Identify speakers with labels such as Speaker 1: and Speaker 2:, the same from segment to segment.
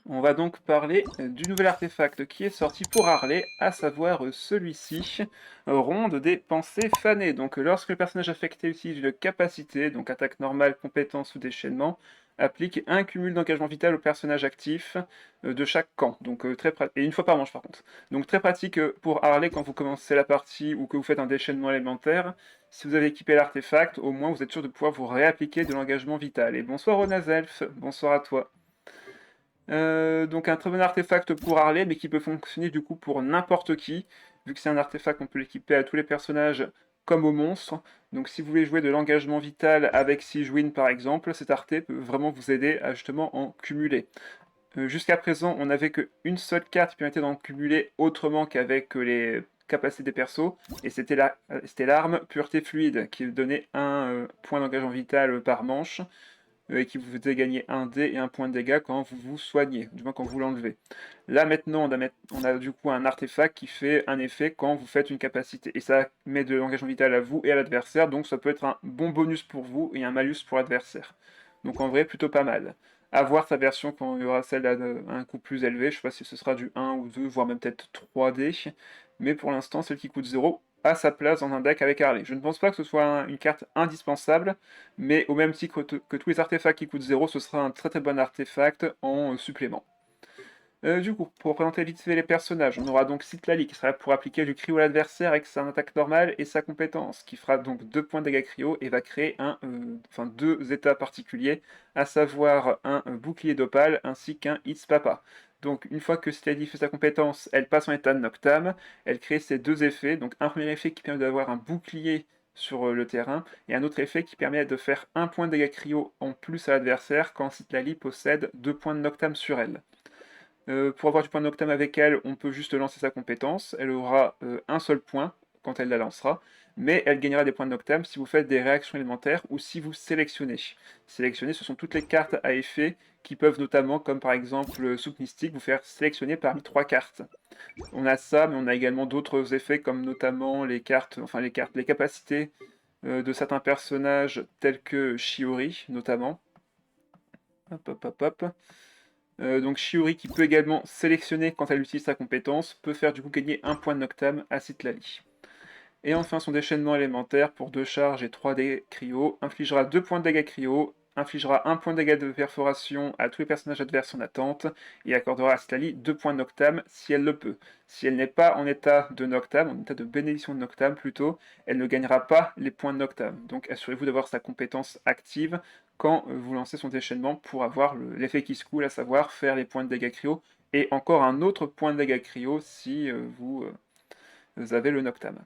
Speaker 1: On va donc parler du nouvel artefact qui est sorti pour Harley, à savoir celui-ci, Ronde des pensées fanées. Donc lorsque le personnage affecté utilise une capacité, donc attaque normale, compétence ou déchaînement, applique un cumul d'engagement vital au personnage actif de chaque camp. Donc et une fois par manche par contre. Donc très pratique pour Harley quand vous commencez la partie ou que vous faites un déchaînement élémentaire. Si vous avez équipé l'artefact, au moins vous êtes sûr de pouvoir vous réappliquer de l'engagement vital. Et bonsoir Ronazelf, bonsoir à toi. Donc un très bon artefact pour Harley, mais qui peut fonctionner du coup pour n'importe qui, vu que c'est un artefact on peut l'équiper à tous les personnages comme aux monstres. Donc si vous voulez jouer de l'engagement vital avec Sigewinne par exemple, cet arté peut vraiment vous aider à justement en cumuler. Jusqu'à présent, on n'avait qu'une seule carte qui permettait d'en cumuler autrement qu'avec les capacités des persos, et c'était l'arme Pureté Fluide, qui donnait un point d'engagement vital par manche, et qui vous faisait gagner un dé et un point de dégâts quand vous vous soignez, du moins quand vous l'enlevez. Là maintenant, on a du coup un artefact qui fait un effet quand vous faites une capacité, et ça met de l'engagement vital à vous et à l'adversaire, donc ça peut être un bon bonus pour vous et un malus pour l'adversaire. Donc en vrai, plutôt pas mal. À voir sa version quand il y aura celle à un coût plus élevé, je sais pas si ce sera du 1 ou 2, voire même peut-être 3D, mais pour l'instant, celle qui coûte 0 a sa place dans un deck avec Harley. Je ne pense pas que ce soit une carte indispensable, mais au même titre que tous les artefacts qui coûtent 0, ce sera un très très bon artefact en supplément. Du coup, pour présenter vite fait les personnages, on aura donc Citlali qui sera là pour appliquer du cryo à l'adversaire avec son attaque normale et sa compétence, qui fera donc 2 points de dégâts cryo et va créer deux états particuliers, à savoir un bouclier d'opale ainsi qu'un It's Papa. Donc une fois que Citlali fait sa compétence, elle passe en état de Noctam, elle crée ces deux effets, donc un premier effet qui permet d'avoir un bouclier sur le terrain, et un autre effet qui permet de faire un point de dégâts cryo en plus à l'adversaire quand Citlali possède 2 points de Noctam sur elle. Pour avoir du point de Noctam avec elle, on peut juste lancer sa compétence. Elle aura un seul point quand elle la lancera, mais elle gagnera des points de Noctam si vous faites des réactions élémentaires ou si vous sélectionnez. Sélectionner, ce sont toutes les cartes à effet qui peuvent notamment, comme par exemple Soup Mystique, vous faire sélectionner parmi 3 cartes. On a ça, mais on a également d'autres effets comme notamment les capacités de certains personnages tels que Shiori notamment. Hop, hop, hop, hop. Donc Shiori qui peut également sélectionner quand elle utilise sa compétence, peut faire du coup gagner un point de Noctam à Citlali. Et enfin son déchaînement élémentaire pour 2 charges et 3 dégâts cryo, infligera 2 points de dégâts cryo, infligera 1 point de dégâts de perforation à tous les personnages adverses en attente, et accordera à Citlali 2 points de Noctam si elle le peut. Si elle n'est pas en état de Noctam, en état de bénédiction de Noctam plutôt, elle ne gagnera pas les points de Noctam. Donc assurez-vous d'avoir sa compétence active quand vous lancez son déchaînement pour avoir l'effet qui se coule, à savoir faire les points de dégâts cryo, et encore un autre point de dégâts cryo si vous avez le Noctam.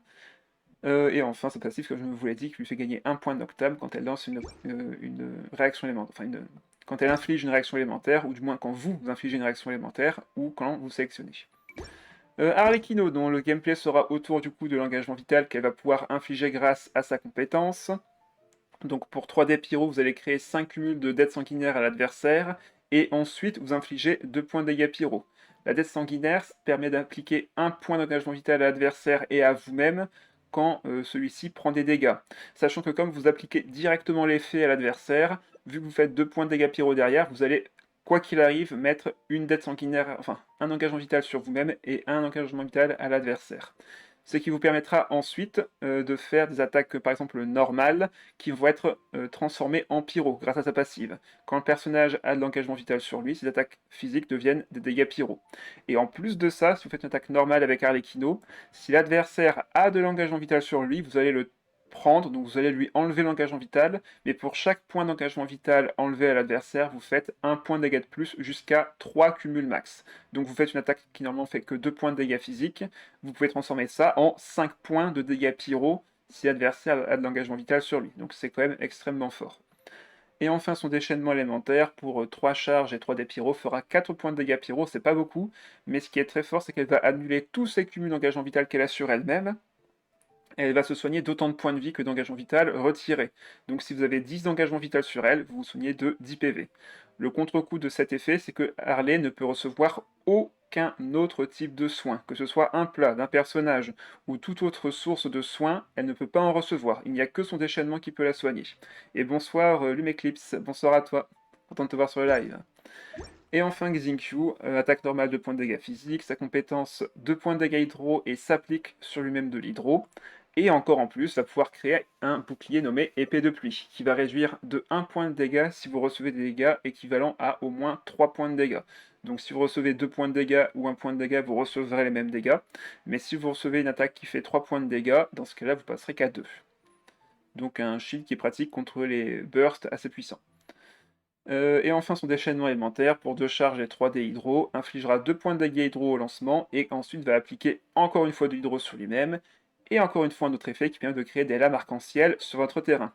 Speaker 1: Et enfin, sa passive, comme je vous l'ai dit, qui lui fait gagner un point de Noctam quand elle lance une réaction élémentaire. Quand elle inflige une réaction élémentaire, ou du moins quand vous infligez une réaction élémentaire, ou quand vous sélectionnez. Arlecchino, dont le gameplay sera autour du coup de l'engagement vital qu'elle va pouvoir infliger grâce à sa compétence. Donc pour 3D Pyro, vous allez créer 5 cumuls de dette sanguinaire à l'adversaire, et ensuite vous infligez 2 points de dégâts Pyro. La dette sanguinaire permet d'appliquer un point d'engagement vital à l'adversaire et à vous-même quand celui-ci prend des dégâts. Sachant que comme vous appliquez directement l'effet à l'adversaire, vu que vous faites 2 points de dégâts Pyro derrière, vous allez, quoi qu'il arrive, mettre une dette sanguinaire, enfin un engagement vital sur vous-même et un engagement vital à l'adversaire. Ce qui vous permettra ensuite de faire des attaques, par exemple normales, qui vont être transformées en pyro grâce à sa passive. Quand le personnage a de l'engagement vital sur lui, ses attaques physiques deviennent des dégâts pyro. Et en plus de ça, si vous faites une attaque normale avec Arlecchino, si l'adversaire a de l'engagement vital sur lui, vous allez le prendre, donc vous allez lui enlever l'engagement vital, mais pour chaque point d'engagement vital enlevé à l'adversaire, vous faites un point de dégâts de plus jusqu'à 3 cumuls max. Donc vous faites une attaque qui normalement fait que 2 points de dégâts physiques, vous pouvez transformer ça en 5 points de dégâts pyro si l'adversaire a de l'engagement vital sur lui. Donc c'est quand même extrêmement fort. Et enfin son déchaînement élémentaire pour 3 charges et 3 dés pyro fera 4 points de dégâts pyro, c'est pas beaucoup, mais ce qui est très fort c'est qu'elle va annuler tous ses cumuls d'engagement vital qu'elle a sur elle-même, et elle va se soigner d'autant de points de vie que d'engagement vital retiré. Donc si vous avez 10 d'engagement vital sur elle, vous vous soignez de 10 PV. Le contre-coup de cet effet, c'est que Harley ne peut recevoir aucun autre type de soin, que ce soit un plat, d'un personnage ou toute autre source de soins, elle ne peut pas en recevoir. Il n'y a que son déchaînement qui peut la soigner. Et bonsoir Lumeclipse, bonsoir à toi, content de te voir sur le live. Et enfin Xingqiu, attaque normale 2 points de dégâts physiques, sa compétence 2 points de dégâts hydro et s'applique sur lui-même de l'hydro. Et encore en plus, va pouvoir créer un bouclier nommé épée de pluie, qui va réduire de 1 point de dégâts si vous recevez des dégâts équivalents à au moins 3 points de dégâts. Donc si vous recevez 2 points de dégâts ou 1 point de dégâts, vous recevrez les mêmes dégâts. Mais si vous recevez une attaque qui fait 3 points de dégâts, dans ce cas-là, vous passerez qu'à 2. Donc un shield qui est pratique contre les bursts assez puissants. Et enfin son déchaînement élémentaire pour 2 charges et 3 dés hydro, infligera 2 points de dégâts hydro au lancement, et ensuite va appliquer encore une fois de l'hydro sur lui-même, et encore une fois un autre effet qui permet de créer des lames arc-en-ciel sur votre terrain.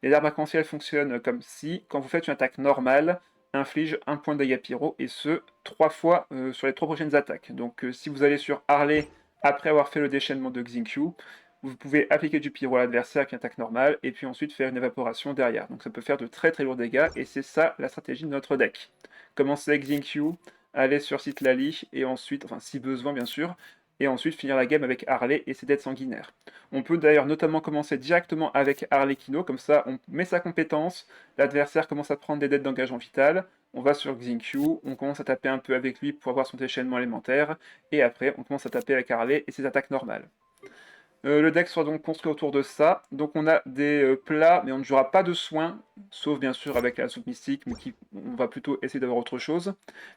Speaker 1: Les lames arc-en-ciel fonctionnent comme si, quand vous faites une attaque normale, inflige 1 point de dégâts pyro, et ce, 3 fois sur les 3 prochaines attaques. Donc si vous allez sur Harley après avoir fait le déchaînement de Xingqiu, vous pouvez appliquer du pyro à l'adversaire qui attaque normale, et puis ensuite faire une évaporation derrière. Donc ça peut faire de très très lourds dégâts, et c'est ça la stratégie de notre deck. Commencer avec Xingqiu, aller sur Citlali, et ensuite, enfin si besoin bien sûr, et ensuite finir la game avec Harley et ses dettes sanguinaires. On peut d'ailleurs notamment commencer directement avec Harlequino, comme ça on met sa compétence, l'adversaire commence à prendre des dettes d'engagement vital, on va sur Xingqiu, on commence à taper un peu avec lui pour avoir son déchaînement élémentaire, et après on commence à taper avec Harley et ses attaques normales. Le deck sera donc construit autour de ça. Donc on a des plats, mais on ne jouera pas de soins, sauf bien sûr avec la soupe mystique, mais on va plutôt essayer d'avoir autre chose.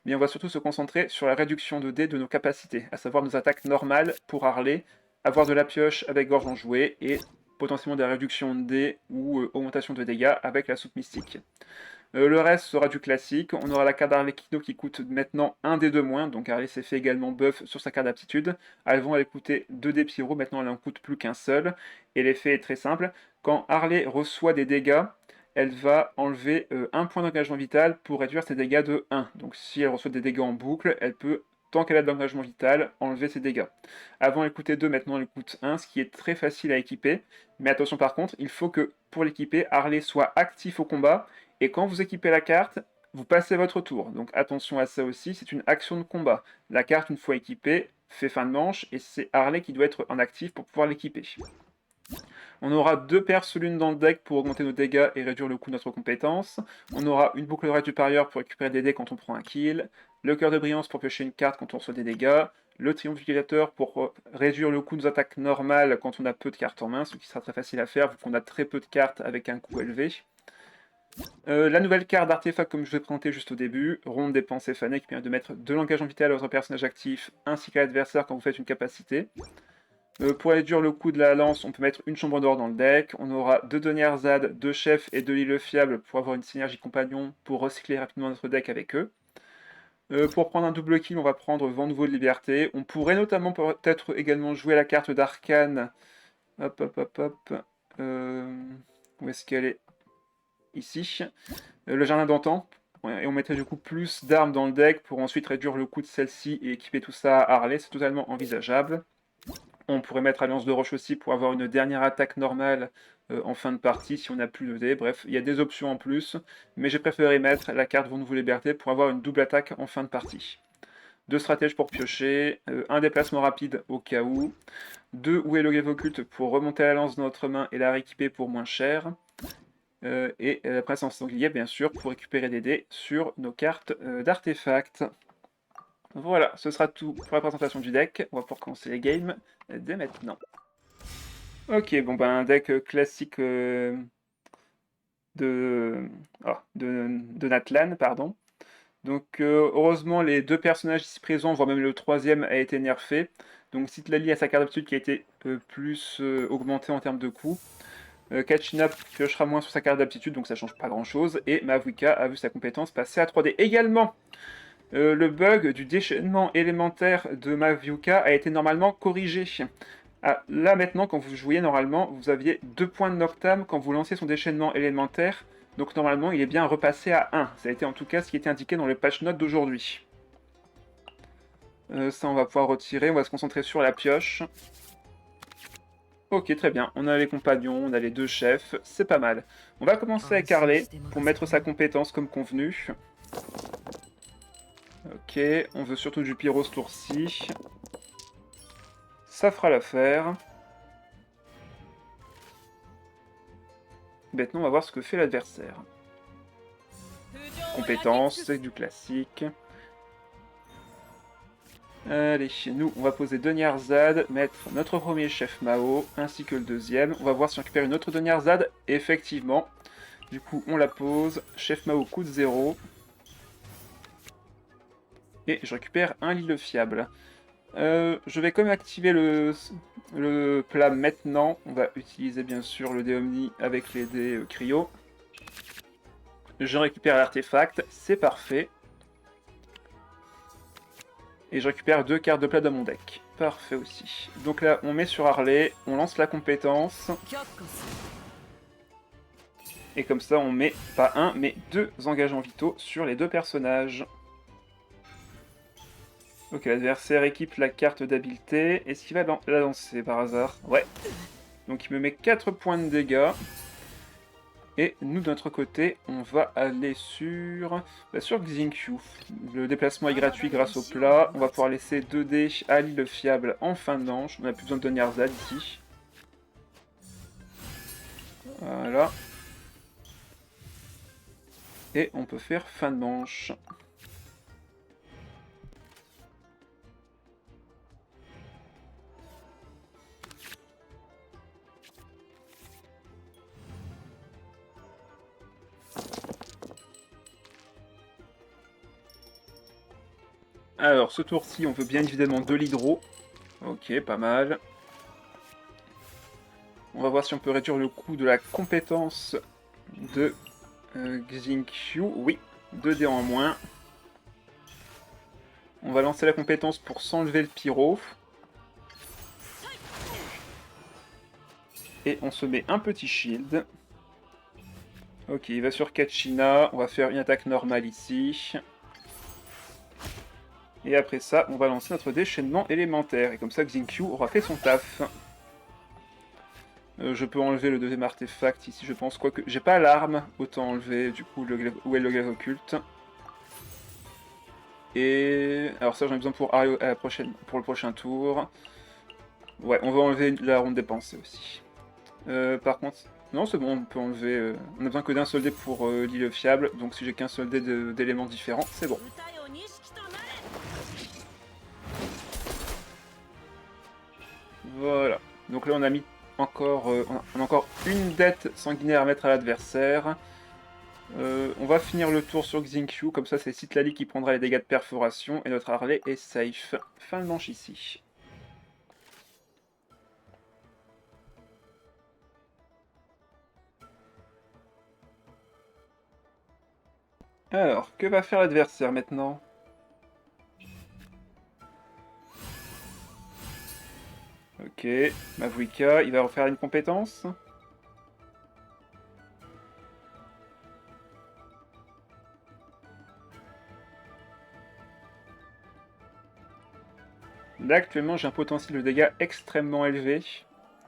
Speaker 1: Mais on va surtout se concentrer sur la réduction de dés de nos capacités, à savoir nos attaques normales pour Harley, avoir de la pioche avec gorge enjouée, et potentiellement des réductions de dés ou augmentation de dégâts avec la soupe mystique. Le reste sera du classique. On aura la carte d'Arlecchino qui coûte maintenant 1 des 2 moins. Donc Harley s'est fait également buff sur sa carte d'aptitude. Avant, elle coûtait 2 dés pyro. Maintenant, elle en coûte plus qu'un seul. Et l'effet est très simple. Quand Harley reçoit des dégâts, elle va enlever 1 point d'engagement vital pour réduire ses dégâts de 1. Donc si elle reçoit des dégâts en boucle, elle peut, tant qu'elle a de l'engagement vital, enlever ses dégâts. Avant, elle coûtait 2, maintenant elle coûte 1, ce qui est très facile à équiper. Mais attention par contre, il faut que pour l'équiper, Harley soit actif au combat, et quand vous équipez la carte, vous passez votre tour. Donc attention à ça aussi, c'est une action de combat. La carte, une fois équipée, fait fin de manche, et c'est Harley qui doit être en actif pour pouvoir l'équiper. On aura 2 perces l'une dans le deck pour augmenter nos dégâts et réduire le coût de notre compétence. On aura une boucle de supérieure pour récupérer des dés quand on prend un kill. Le cœur de brillance pour piocher une carte quand on reçoit des dégâts. Le triomphificateur pour réduire le coût de nos attaques normales quand on a peu de cartes en main, ce qui sera très facile à faire vu qu'on a très peu de cartes avec un coût élevé. La nouvelle carte d'artefact, comme je vous ai présenté juste au début, ronde des pensées fanées qui permet de mettre de l'engagement vital à votre personnage actif ainsi qu'à l'adversaire quand vous faites une capacité. Pour réduire le coût de la lance, on peut mettre une chambre d'or dans le deck. On aura 2 deniers ZAD, 2 chefs et 2 l'île fiable pour avoir une synergie compagnon pour recycler rapidement notre deck avec eux. Pour prendre un double kill, on va prendre Vent Nouveau de Liberté. On pourrait notamment peut-être également jouer la carte d'Arcane. Hop, hop, hop, hop. Où est-ce qu'elle est? Ici. Le Jardin d'Antan. Ouais, et on mettrait du coup plus d'armes dans le deck pour ensuite réduire le coût de celle-ci et équiper tout ça à Harley. C'est totalement envisageable. On pourrait mettre Alliance de Roche aussi pour avoir une dernière attaque normale en fin de partie si on n'a plus de dés. Bref, il y a des options en plus, mais j'ai préféré mettre la carte Vent Nouveau Liberté pour avoir une double attaque en fin de partie. 2 stratèges pour piocher, un déplacement rapide au cas où, 2 Où est le glaive occulte pour remonter la lance dans notre main et la rééquiper pour moins cher, et la présence sanglier bien sûr pour récupérer des dés sur nos cartes d'artefacts. Voilà, ce sera tout pour la présentation du deck. On va pouvoir commencer les games dès maintenant. Ok, bon ben un deck classique de Natlan, pardon. Donc heureusement les 2 personnages ici présents, voire même le troisième, a été nerfé. Donc Citlali a sa carte d'habitude qui a été plus augmentée en termes de coût. Kachina piochera moins sur sa carte d'aptitude, donc ça change pas grand chose. Et Mavuika a vu sa compétence passer à 3D. Également, le bug du déchaînement élémentaire de Mavuika a été normalement corrigé. Ah, là maintenant, quand vous jouiez normalement, vous aviez 2 points de Noctam quand vous lanciez son déchaînement élémentaire. Donc normalement, il est bien repassé à 1. Ça a été en tout cas ce qui était indiqué dans le patch note d'aujourd'hui. Ça, on va pouvoir retirer. On va se concentrer sur la pioche. Ok, très bien. On a les compagnons, on a les 2 chefs. C'est pas mal. On va commencer avec Harley pour mettre sa compétence comme convenu. Ok, on veut surtout du pyro ce tour-ci. Ça fera l'affaire. Maintenant, on va voir ce que fait l'adversaire. Compétence, c'est du classique. Allez, nous, on va poser 2 Nyarzad, mettre notre premier chef Mao, ainsi que le deuxième. On va voir si on récupère une autre de Nyarzad. Effectivement. Du coup, on la pose. Chef Mao coûte 0. Et je récupère un Lille fiable. Je vais quand même activer le plat maintenant. On va utiliser bien sûr le dé Omni avec les dés cryo. Je récupère l'artefact, c'est parfait. Et je récupère 2 cartes de plat dans mon deck. Parfait aussi. Donc là, on met sur Harley, on lance la compétence. Et comme ça, on met pas un, mais 2 engagements vitaux sur les 2 personnages. Ok, l'adversaire équipe la carte d'habileté. Est-ce qu'il va la lancer par hasard? Ouais. Donc il me met 4 points de dégâts. Et nous, de notre côté, on va aller sur Xingqiu. Le déplacement est gratuit grâce au plat. On va pouvoir laisser 2 dés à l'île fiable en fin de manche. On n'a plus besoin de Nyarzad ici. Voilà. Et on peut faire fin de manche. Alors, ce tour-ci, on veut bien évidemment de l'hydro. Ok, pas mal. On va voir si on peut réduire le coût de la compétence de Xingqiu. Oui, 2 dés en moins. On va lancer la compétence pour s'enlever le pyro. Et on se met un petit shield. Ok, il va sur Kachina. On va faire une attaque normale ici. Et après ça, on va lancer notre déchaînement élémentaire. Et comme ça, Xingqiu aura fait son taf. Je peux enlever le deuxième artefact ici, je pense. Quoique, j'ai pas l'arme. Autant enlever, du coup, où est le glaive occulte. Et... alors ça, j'en ai besoin pour le prochain tour. Ouais, on va enlever la ronde dépensée aussi. Par contre... non, c'est bon, on peut enlever... on a besoin que d'un seul dé pour l'île fiable. Donc si j'ai qu'un seul dé d'éléments différents, c'est bon. Voilà. Donc là, on a mis encore, on a encore une dette sanguinaire à mettre à l'adversaire. On va finir le tour sur Xingqiu, comme ça c'est Citlali qui prendra les dégâts de perforation et notre Harley est safe. Fin de manche ici. Alors, que va faire l'adversaire maintenant? Ok, Mavuika, il va refaire une compétence. Là, actuellement, j'ai un potentiel de dégâts extrêmement élevé,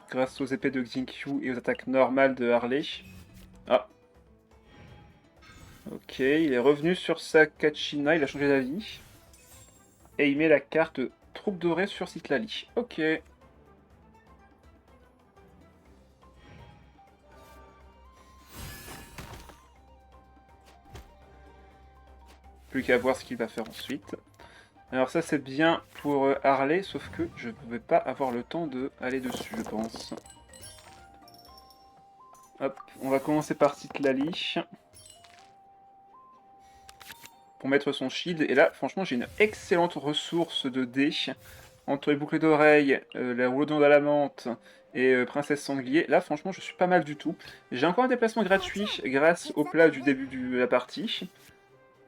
Speaker 1: grâce aux épées de Xingqiu et aux attaques normales de Harley. Ah. Ok, il est revenu sur sa Kachina, il a changé d'avis. Et il met la carte Troupe dorée sur Citlali. Ok. Plus qu'à voir ce qu'il va faire ensuite. Alors ça c'est bien pour Harley, sauf que je ne vais pas avoir le temps de aller dessus, je pense. Hop, on va commencer par Citlali. Pour mettre son shield. Et là, franchement, j'ai une excellente ressource de dés. Entre les boucles d'oreilles, la rouleau dans la menthe et Princesse Sanglier. Là, franchement, je suis pas mal du tout. J'ai encore un déplacement gratuit grâce au plat du début de la partie.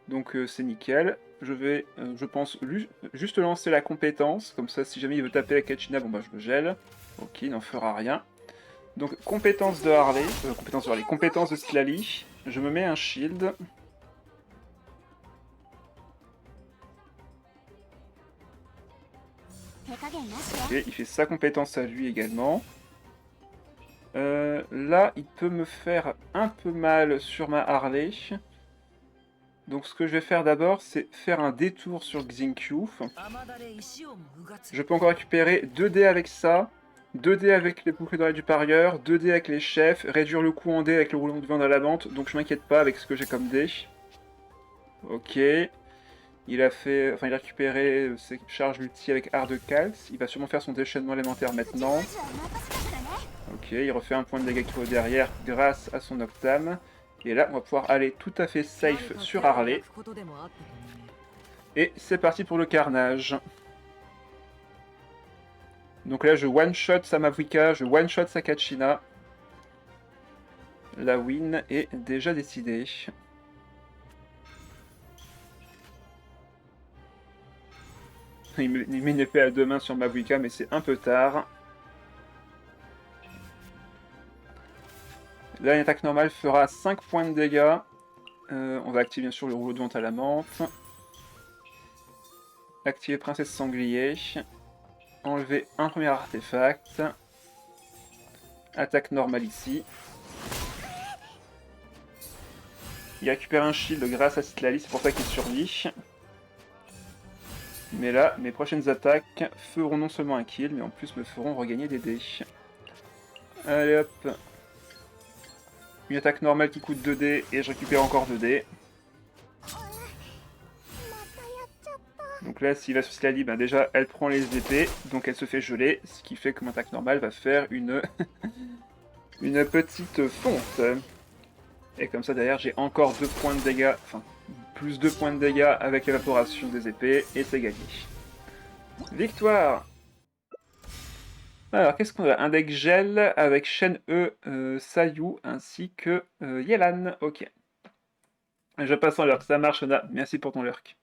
Speaker 1: Donc c'est nickel. Je vais, je pense, juste lancer la compétence. Comme ça, si jamais il veut taper la Kachina, bon bah je le gèle. Ok, il n'en fera rien. Donc compétence de Harley, compétence de Citlali. Je me mets un shield. Ok, il fait sa compétence à lui également. Là, il peut me faire un peu mal sur ma Harley. Donc ce que je vais faire d'abord, c'est faire un détour sur Xingqiu. Je peux encore récupérer 2 dés avec ça, 2 dés avec les boucles d'oreilles du parieur, 2 dés avec les chefs, réduire le coût en dés avec le rouleau de vin à la vente, donc je m'inquiète pas avec ce que j'ai comme dés. Ok. il a récupéré ses charges multi avec Art de Calx. Il va sûrement faire son déchaînement élémentaire maintenant. Ok, il refait un point de dégâts cryo derrière grâce à son Octame. Et là, on va pouvoir aller tout à fait safe sur Harley. Et c'est parti pour le carnage. Donc là, je one-shot sa Mavuika, je one-shot sa Kachina. La win est déjà décidée. Il met une épée à deux mains sur Mavuika, mais c'est un peu tard. Là, une attaque normale fera 5 points de dégâts. On va activer bien sûr le rouleau de vente à la menthe. Activer Princesse Sanglier. Enlever un premier artefact. Attaque normale ici. Il récupère un shield grâce à Citlali, c'est pour ça qu'il survit. Mais là, mes prochaines attaques feront non seulement un kill, mais en plus me feront regagner des dés. Allez hop. Une attaque normale qui coûte 2 dés et je récupère encore 2 dés. Donc là, s'il va sur Citlali, ben déjà, elle prend les épées, donc elle se fait geler, ce qui fait que mon attaque normale va faire une, une petite fonte. Et comme ça, derrière, j'ai encore 2 points de dégâts, enfin, plus 2 points de dégâts avec l'évaporation des épées, et c'est gagné. Victoire! Alors, qu'est-ce qu'on a? Un deck gel avec Shen E, Sayu, ainsi que Yelan. Ok. Je passe en lurk, ça marche, Ona. Merci pour ton lurk.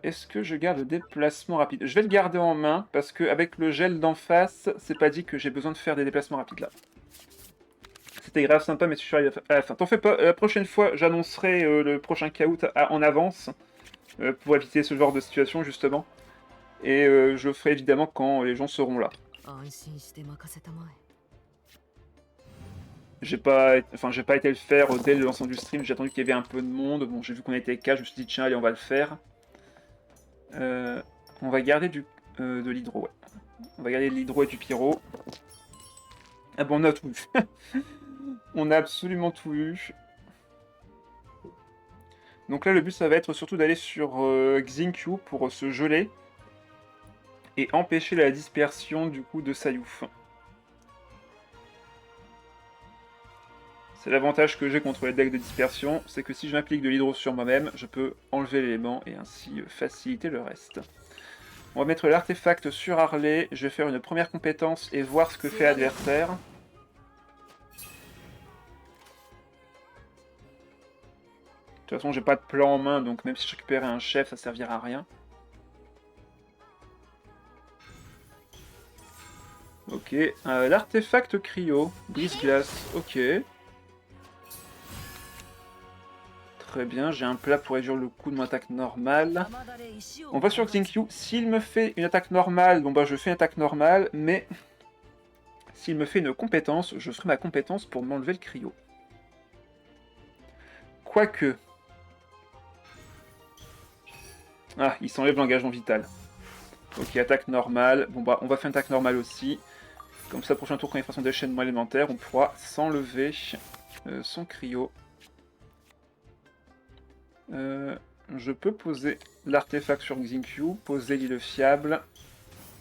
Speaker 1: Est-ce que je garde le déplacement rapide? Je vais le garder en main, parce qu'avec le gel d'en face, c'est pas dit que j'ai besoin de faire des déplacements rapides là. C'était grave sympa, mais je suis arrivé à la fin. T'en fais pas, la prochaine fois, j'annoncerai le prochain Kahoot en avance, pour éviter ce genre de situation, justement. Et je le ferai évidemment quand les gens seront là. J'ai pas été le faire dès le lancement du stream, j'ai attendu qu'il y avait un peu de monde. Bon, j'ai vu qu'on était 4, je me suis dit tiens, allez, on va le faire. On va garder de l'hydro, ouais. On va garder de l'hydro et du pyro. Ah bon, on a tout eu. On a absolument tout eu. Donc là, le but, ça va être surtout d'aller sur Xingqiu pour se geler. Et empêcher la dispersion, du coup, de Sayouf. C'est l'avantage que j'ai contre les decks de dispersion, c'est que si je m'applique de l'hydro sur moi-même, je peux enlever l'élément et ainsi faciliter le reste. On va mettre l'artefact sur Harley, je vais faire une première compétence et voir ce que fait l'adversaire. De toute façon, j'ai pas de plan en main, donc même si je récupérais un chef, ça servira à rien. Ok, l'artefact cryo, brise-glace, ok. Très bien, j'ai un plat pour réduire le coût de mon attaque normale. On va sur Xingqiu. S'il me fait une attaque normale, bon bah je fais une attaque normale, mais s'il me fait une compétence, je ferai ma compétence pour m'enlever le cryo. Quoique. Ah, il s'enlève l'engagement vital. Ok, attaque normale. Bon bah on va faire une attaque normale aussi. Comme ça, prochain tour, quand il fera son déchaînement élémentaire, on pourra s'enlever son cryo. Je peux poser l'artefact sur Xingqiu, poser l'île fiable,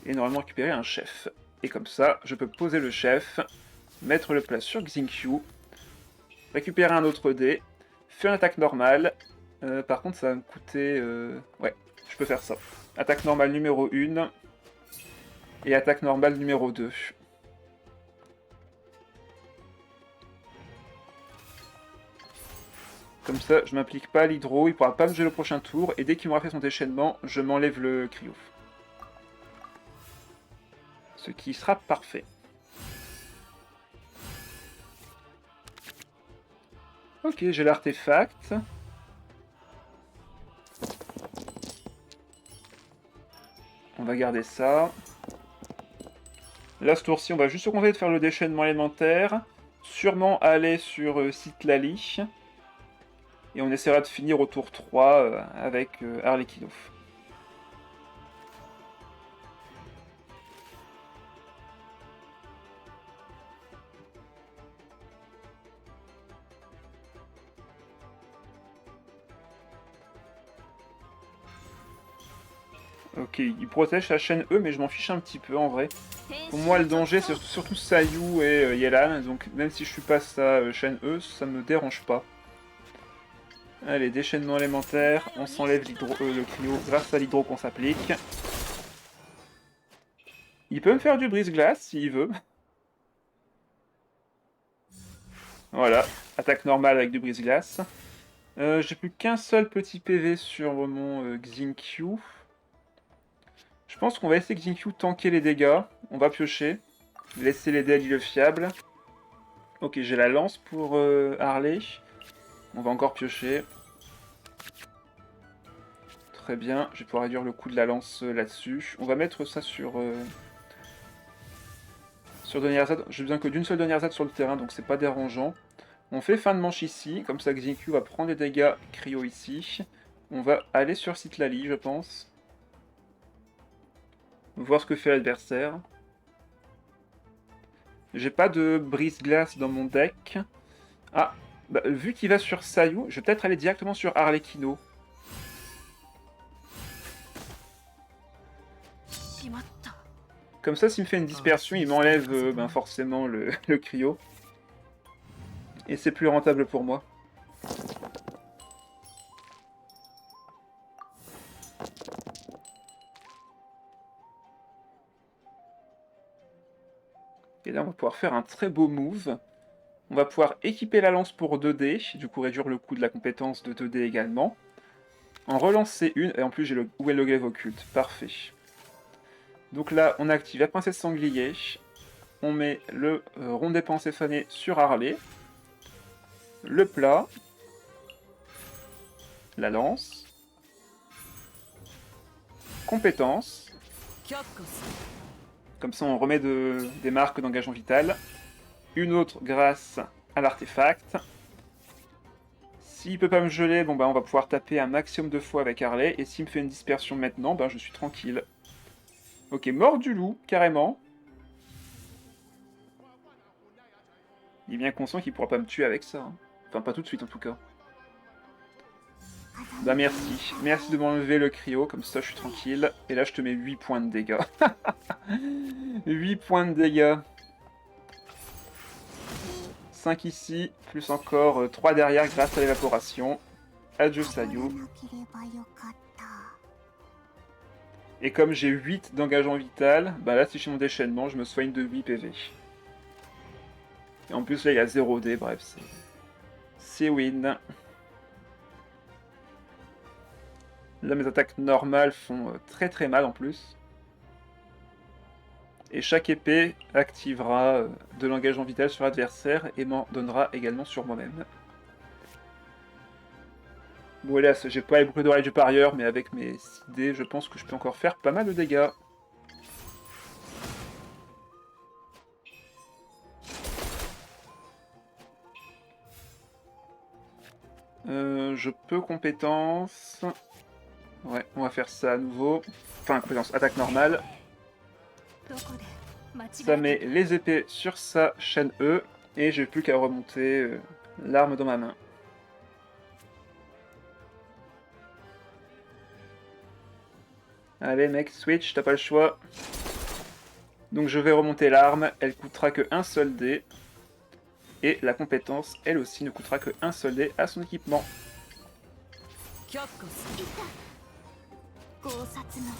Speaker 1: et normalement récupérer un chef. Et comme ça, je peux poser le chef, mettre le plat sur Xingqiu, récupérer un autre dé, faire une attaque normale. Par contre, ça va me coûter... Ouais, je peux faire ça. Attaque normale numéro 1, et attaque normale numéro 2. Comme ça, je m'applique pas à l'hydro, il pourra pas me jouer le prochain tour, et dès qu'il m'aura fait son déchaînement, je m'enlève le cryo. Ce qui sera parfait. Ok, j'ai l'artefact. On va garder ça. Là, ce tour-ci, on va juste se contenter de faire le déchaînement élémentaire. Sûrement aller sur Citlali. Et on essaiera de finir au tour 3 avec Arlecchino. Ok, il protège sa chaîne E, mais je m'en fiche un petit peu en vrai. Pour moi, le danger, c'est surtout Sayu et Yelan, donc même si je suis pas sa chaîne E, ça me dérange pas. Allez, déchaînement élémentaire, on s'enlève le cryo grâce à l'hydro qu'on s'applique. Il peut me faire du brise-glace s'il veut. Voilà, attaque normale avec du brise-glace. J'ai plus qu'un seul petit PV sur mon Xingqiu. Je pense qu'on va laisser Xingqiu tanker les dégâts. On va piocher. Laisser les dés à l'île fiable. Ok, j'ai la lance pour Harley. On va encore piocher. Très bien, je vais pouvoir réduire le coût de la lance là-dessus. On va mettre ça sur Donnierzad. J'ai besoin que d'une seule Donnierzad sur le terrain, donc c'est pas dérangeant. On fait fin de manche ici, comme ça Xingqiu va prendre des dégâts cryo ici. On va aller sur Citlali, je pense. Voir ce que fait l'adversaire. J'ai pas de brise-glace dans mon deck. Ah, bah, vu qu'il va sur Sayu, je vais peut-être aller directement sur Arlecchino. Comme ça, s'il me fait une dispersion, il m'enlève ben, forcément le cryo. Et c'est plus rentable pour moi. Et là, on va pouvoir faire un très beau move. On va pouvoir équiper la lance pour 2D, du coup réduire le coût de la compétence de 2D également. En relancer une, et en plus j'ai le où est le glaive occulte, parfait. Donc là, on active la princesse sanglier, on met le rond des pensées fanées sur Harley, le plat, la lance, compétence, comme ça on remet des marques d'engagement vital, une autre grâce à l'artefact. S'il peut pas me geler, bon bah on va pouvoir taper un maximum de fois avec Harley, et s'il me fait une dispersion maintenant, ben je suis tranquille. Ok, mort du loup, carrément. Il est bien conscient qu'il pourra pas me tuer avec ça. Hein. Enfin, pas tout de suite en tout cas. Bah merci. Merci de m'enlever le cryo, comme ça je suis tranquille. Et là je te mets 8 points de dégâts. 8 points de dégâts. 5 ici, plus encore 3 derrière grâce à l'évaporation. Adieu Sayu. Et comme j'ai 8 d'engagement vital, bah là si je fais mon déchaînement, je me soigne de 8 PV. Et en plus là il y a 0 D, bref, c'est win. Là mes attaques normales font très très mal en plus. Et chaque épée activera de l'engagement vital sur l'adversaire et m'en donnera également sur moi-même. Bon hélas, j'ai pas les boucles d'oreilles du parieur, mais avec mes idées, je pense que je peux encore faire pas mal de dégâts. Je peux compétence. Ouais, on va faire ça à nouveau. Enfin, compétence, attaque normale. Ça met les épées sur sa chaîne E, et j'ai plus qu'à remonter l'arme dans ma main. Allez mec, switch, t'as pas le choix. Donc je vais remonter l'arme, elle coûtera que un seul dé. Et la compétence, elle aussi, ne coûtera que un seul dé à son équipement.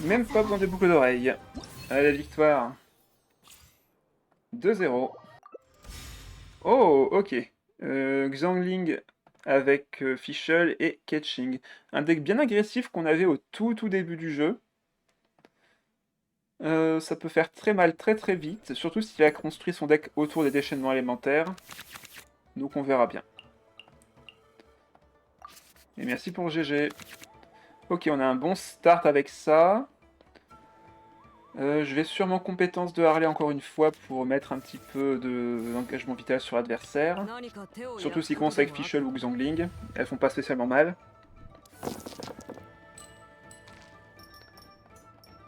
Speaker 1: Même pas besoin des boucles d'oreilles. Allez, victoire. 2-0. Oh, ok. Xiangling avec Fischl et Ketching. Un deck bien agressif qu'on avait au tout début du jeu. Ça peut faire très mal très très vite, surtout s'il a construit son deck autour des déchaînements élémentaires. Donc on verra bien. Et merci pour GG. Ok, on a un bon start avec ça. Je vais sur mon compétence de Harley encore une fois pour mettre un petit peu d'engagement vital sur l'adversaire. Surtout s'il commence avec Fischl ou Xiangling. Elles font pas spécialement mal.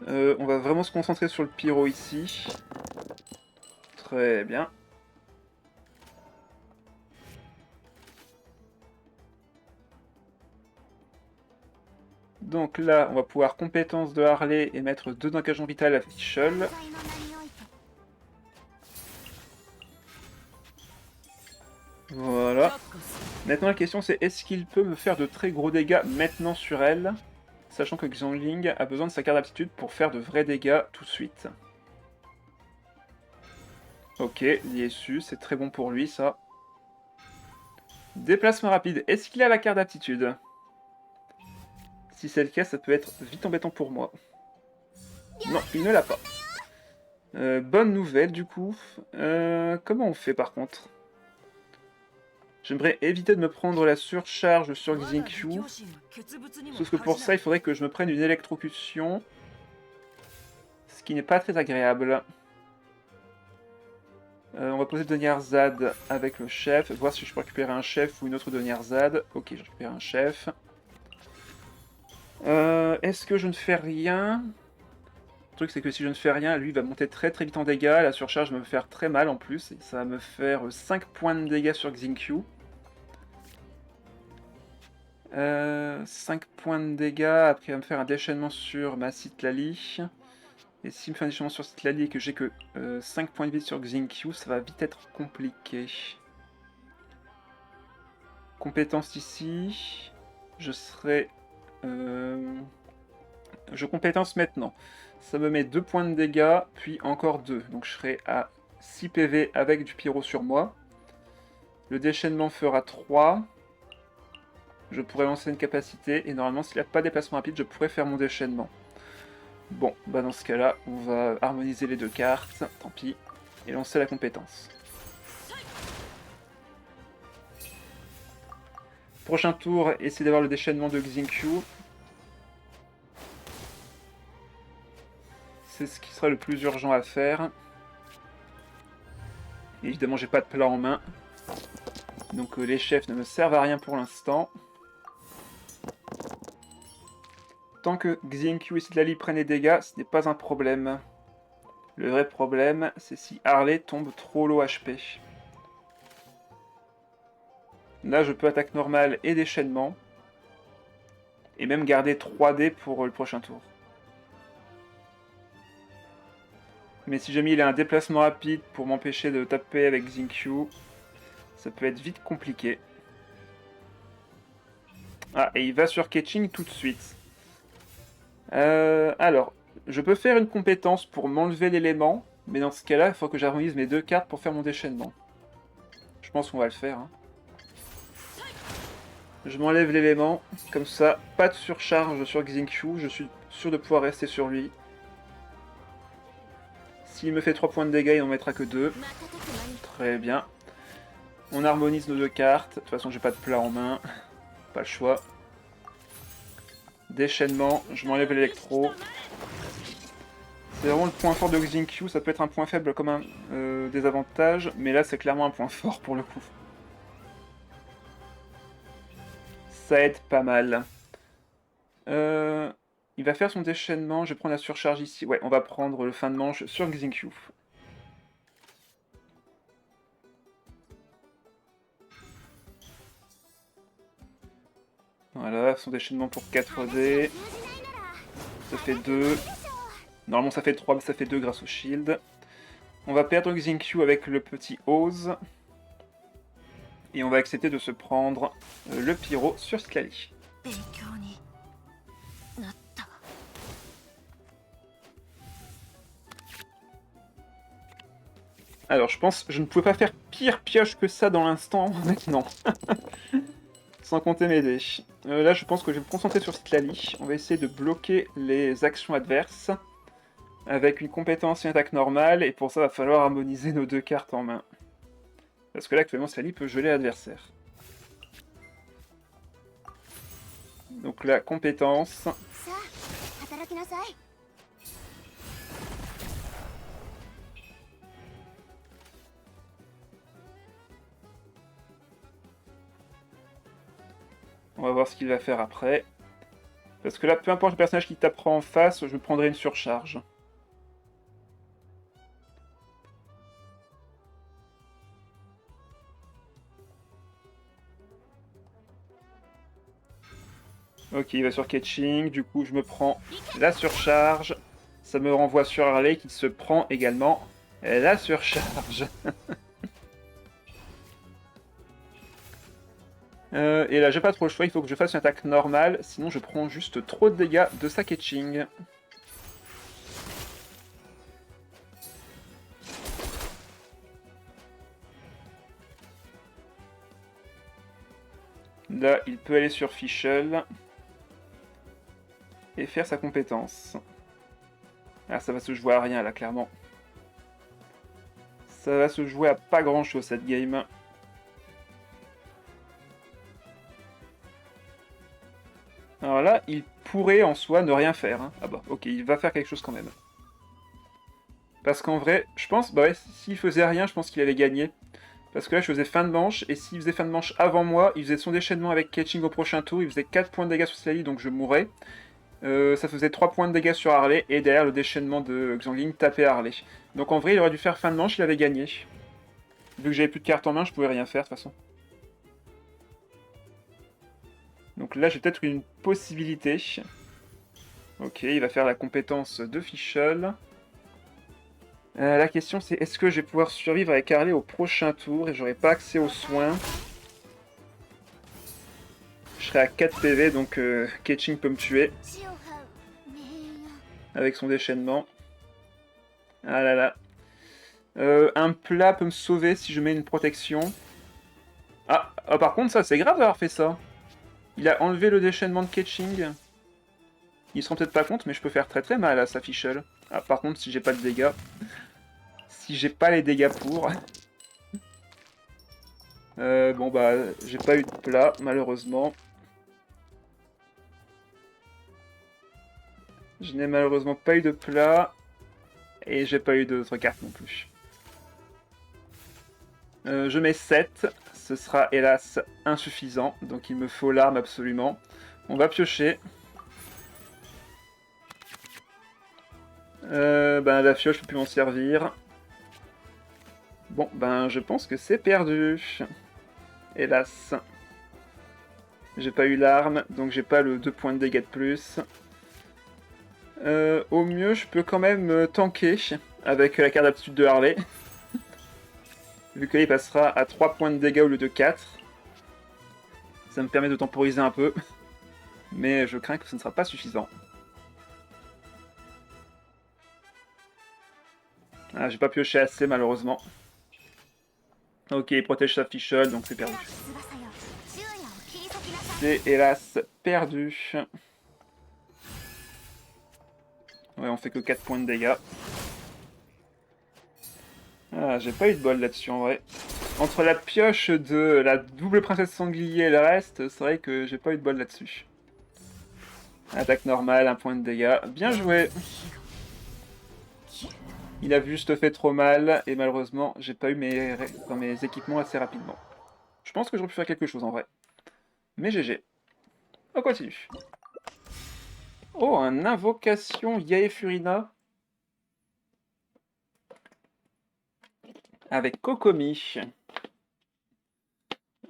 Speaker 1: On va vraiment se concentrer sur le pyro ici. Très bien. Donc là, on va pouvoir compétence de Harley et mettre 2 d'engagement vital à Fischl. Voilà. Maintenant la question c'est est-ce qu'il peut me faire de très gros dégâts maintenant sur elle, sachant que Xiangling a besoin de sa carte d'aptitude pour faire de vrais dégâts tout de suite. Ok, Liesu, c'est très bon pour lui ça. Déplacement rapide, est-ce qu'il a la carte d'aptitude? Si c'est le cas, ça peut être vite embêtant pour moi. Non, il ne l'a pas. Bonne nouvelle du coup. Comment on fait par contre? J'aimerais éviter de me prendre la surcharge sur Xingqiu. Sauf que pour ça, il faudrait que je me prenne une électrocution. Ce qui n'est pas très agréable. On va poser Donnierzad avec le chef. Voir si je peux récupérer un chef ou une autre Donnierzad. Ok, je récupère un chef. Est-ce que je ne fais rien? Le truc c'est que si je ne fais rien, lui va monter très très vite en dégâts. La surcharge va me faire très mal en plus. Et ça va me faire 5 points de dégâts sur Xingqiu. 5 points de dégâts, après il va me faire un déchaînement sur ma Citlali. Et s'il me fait un déchaînement sur Citlali et que j'ai que 5 points de vie sur Xingqiu, ça va vite être compliqué. Compétence ici, je serai... je compétence maintenant. Ça me met 2 points de dégâts, puis encore 2. Donc je serai à 6 PV avec du pyro sur moi. Le déchaînement fera 3. Je pourrais lancer une capacité, et normalement s'il n'y a pas de déplacement rapide, je pourrais faire mon déchaînement. Bon, bah dans ce cas-là, on va harmoniser les 2 cartes, tant pis, et lancer la compétence. Prochain tour, essayer d'avoir le déchaînement de Xingqiu. C'est ce qui sera le plus urgent à faire. Et évidemment, j'ai pas de plan en main. Donc les chefs ne me servent à rien pour l'instant. Tant que Xingqiu et Citlali prennent des dégâts, ce n'est pas un problème. Le vrai problème, c'est si Harley tombe trop low HP. Là, je peux attaque normale et déchaînement. Et même garder 3D pour le prochain tour. Mais si jamais il a un déplacement rapide pour m'empêcher de taper avec Xingqiu, ça peut être vite compliqué. Ah, et il va sur Ketching tout de suite. Alors, je peux faire une compétence pour m'enlever l'élément, mais dans ce cas-là, il faut que j'harmonise mes 2 cartes pour faire mon déchaînement. Je pense qu'on va le faire. Hein. Je m'enlève l'élément, comme ça, pas de surcharge sur Xingqiu, je suis sûr de pouvoir rester sur lui. S'il me fait 3 points de dégâts, il n'en mettra que 2. Très bien. On harmonise nos 2 cartes. De toute façon, j'ai pas de plat en main. Pas le choix. Déchaînement, je m'enlève l'électro. C'est vraiment le point fort de Xingqiu, ça peut être un point faible comme un désavantage, mais là c'est clairement un point fort pour le coup. Ça aide pas mal. Il va faire son déchaînement, je vais prendre la surcharge ici. Ouais, on va prendre le fin de manche sur Xingqiu. Voilà, son déchaînement pour 4D. Ça fait 2. Normalement ça fait 3, mais ça fait 2 grâce au shield. On va perdre Xingqiu avec le petit Ose. Et on va accepter de se prendre le pyro sur Citlali. Alors je pense je ne pouvais pas faire pire pioche que ça dans l'instant maintenant. Sans compter mes dés. Là je pense que je vais me concentrer sur Citlali. On va essayer de bloquer les actions adverses. Avec une compétence et une attaque normale. Et pour ça il va falloir harmoniser nos 2 cartes en main. Parce que là actuellement Citlali peut geler l'adversaire. Donc la compétence. On va voir ce qu'il va faire après. Parce que là, peu importe le personnage qui tapera en face, je prendrai une surcharge. Ok, il va sur Ketching, du coup je me prends la surcharge. Ça me renvoie sur Harley qui se prend également la surcharge. Et là j'ai pas trop le choix, il faut que je fasse une attaque normale, sinon je prends juste trop de dégâts de sa Ketching. Là il peut aller sur Fischl et faire sa compétence. Ah, ça va se jouer à rien là, clairement. Ça va se jouer à pas grand chose cette game. Alors là, il pourrait en soi ne rien faire. Hein. Ah bah, ok, il va faire quelque chose quand même. Parce qu'en vrai, je pense, bah ouais, s'il faisait rien, je pense qu'il allait gagner. Parce que là, je faisais fin de manche, et s'il faisait fin de manche avant moi, il faisait son déchaînement avec Ketching au prochain tour, il faisait 4 points de dégâts sur Slally, donc je mourrais. Ça faisait 3 points de dégâts sur Harley, et derrière le déchaînement de Xiangling tapait Harley. Donc en vrai, il aurait dû faire fin de manche, il avait gagné. Vu que j'avais plus de cartes en main, je pouvais rien faire de toute façon. Donc là, j'ai peut-être une possibilité. Ok, il va faire la compétence de Fischl. La question c'est est-ce que je vais pouvoir survivre avec Harley au prochain tour et j'aurai pas accès aux soins. Je serai à 4 PV donc Ketching peut me tuer. Avec son déchaînement. Ah là là. Un plat peut me sauver si je mets une protection. Ah, par contre ça c'est grave d'avoir fait ça. Il a enlevé le déchaînement de Ketching. Ils se rendent peut-être pas compte mais je peux faire très très mal à sa Fischl. Ah par contre si j'ai pas de dégâts. Si j'ai pas les dégâts pour... bon bah, j'ai pas eu de plat, malheureusement. Je n'ai malheureusement pas eu de plat. Et j'ai pas eu d'autres cartes non plus. Je mets 7. Ce sera hélas insuffisant. Donc il me faut l'arme absolument. On va piocher. Ben la pioche, je peux plus m'en servir. Bon, ben je pense que c'est perdu. Hélas. J'ai pas eu l'arme, donc j'ai pas le 2 points de dégâts de plus. Au mieux, je peux quand même tanker avec la carte d'aptitude de Harley. Vu qu'il passera à 3 points de dégâts au lieu de 4. Ça me permet de temporiser un peu. Mais je crains que ce ne sera pas suffisant. Ah, j'ai pas pioché assez malheureusement. Ok, il protège sa Fischl, donc c'est perdu. C'est hélas perdu. Ouais, on fait que 4 points de dégâts. Ah, j'ai pas eu de bol là-dessus en vrai. Entre la pioche de la double princesse sanglier et le reste, c'est vrai que j'ai pas eu de bol là-dessus. Attaque normale, 1 point de dégâts. Bien joué. Il a juste fait trop mal, et malheureusement, j'ai pas eu mes équipements assez rapidement. Je pense que j'aurais pu faire quelque chose en vrai. Mais GG. On continue. Oh, un invocation Yae Furina. Avec Kokomi.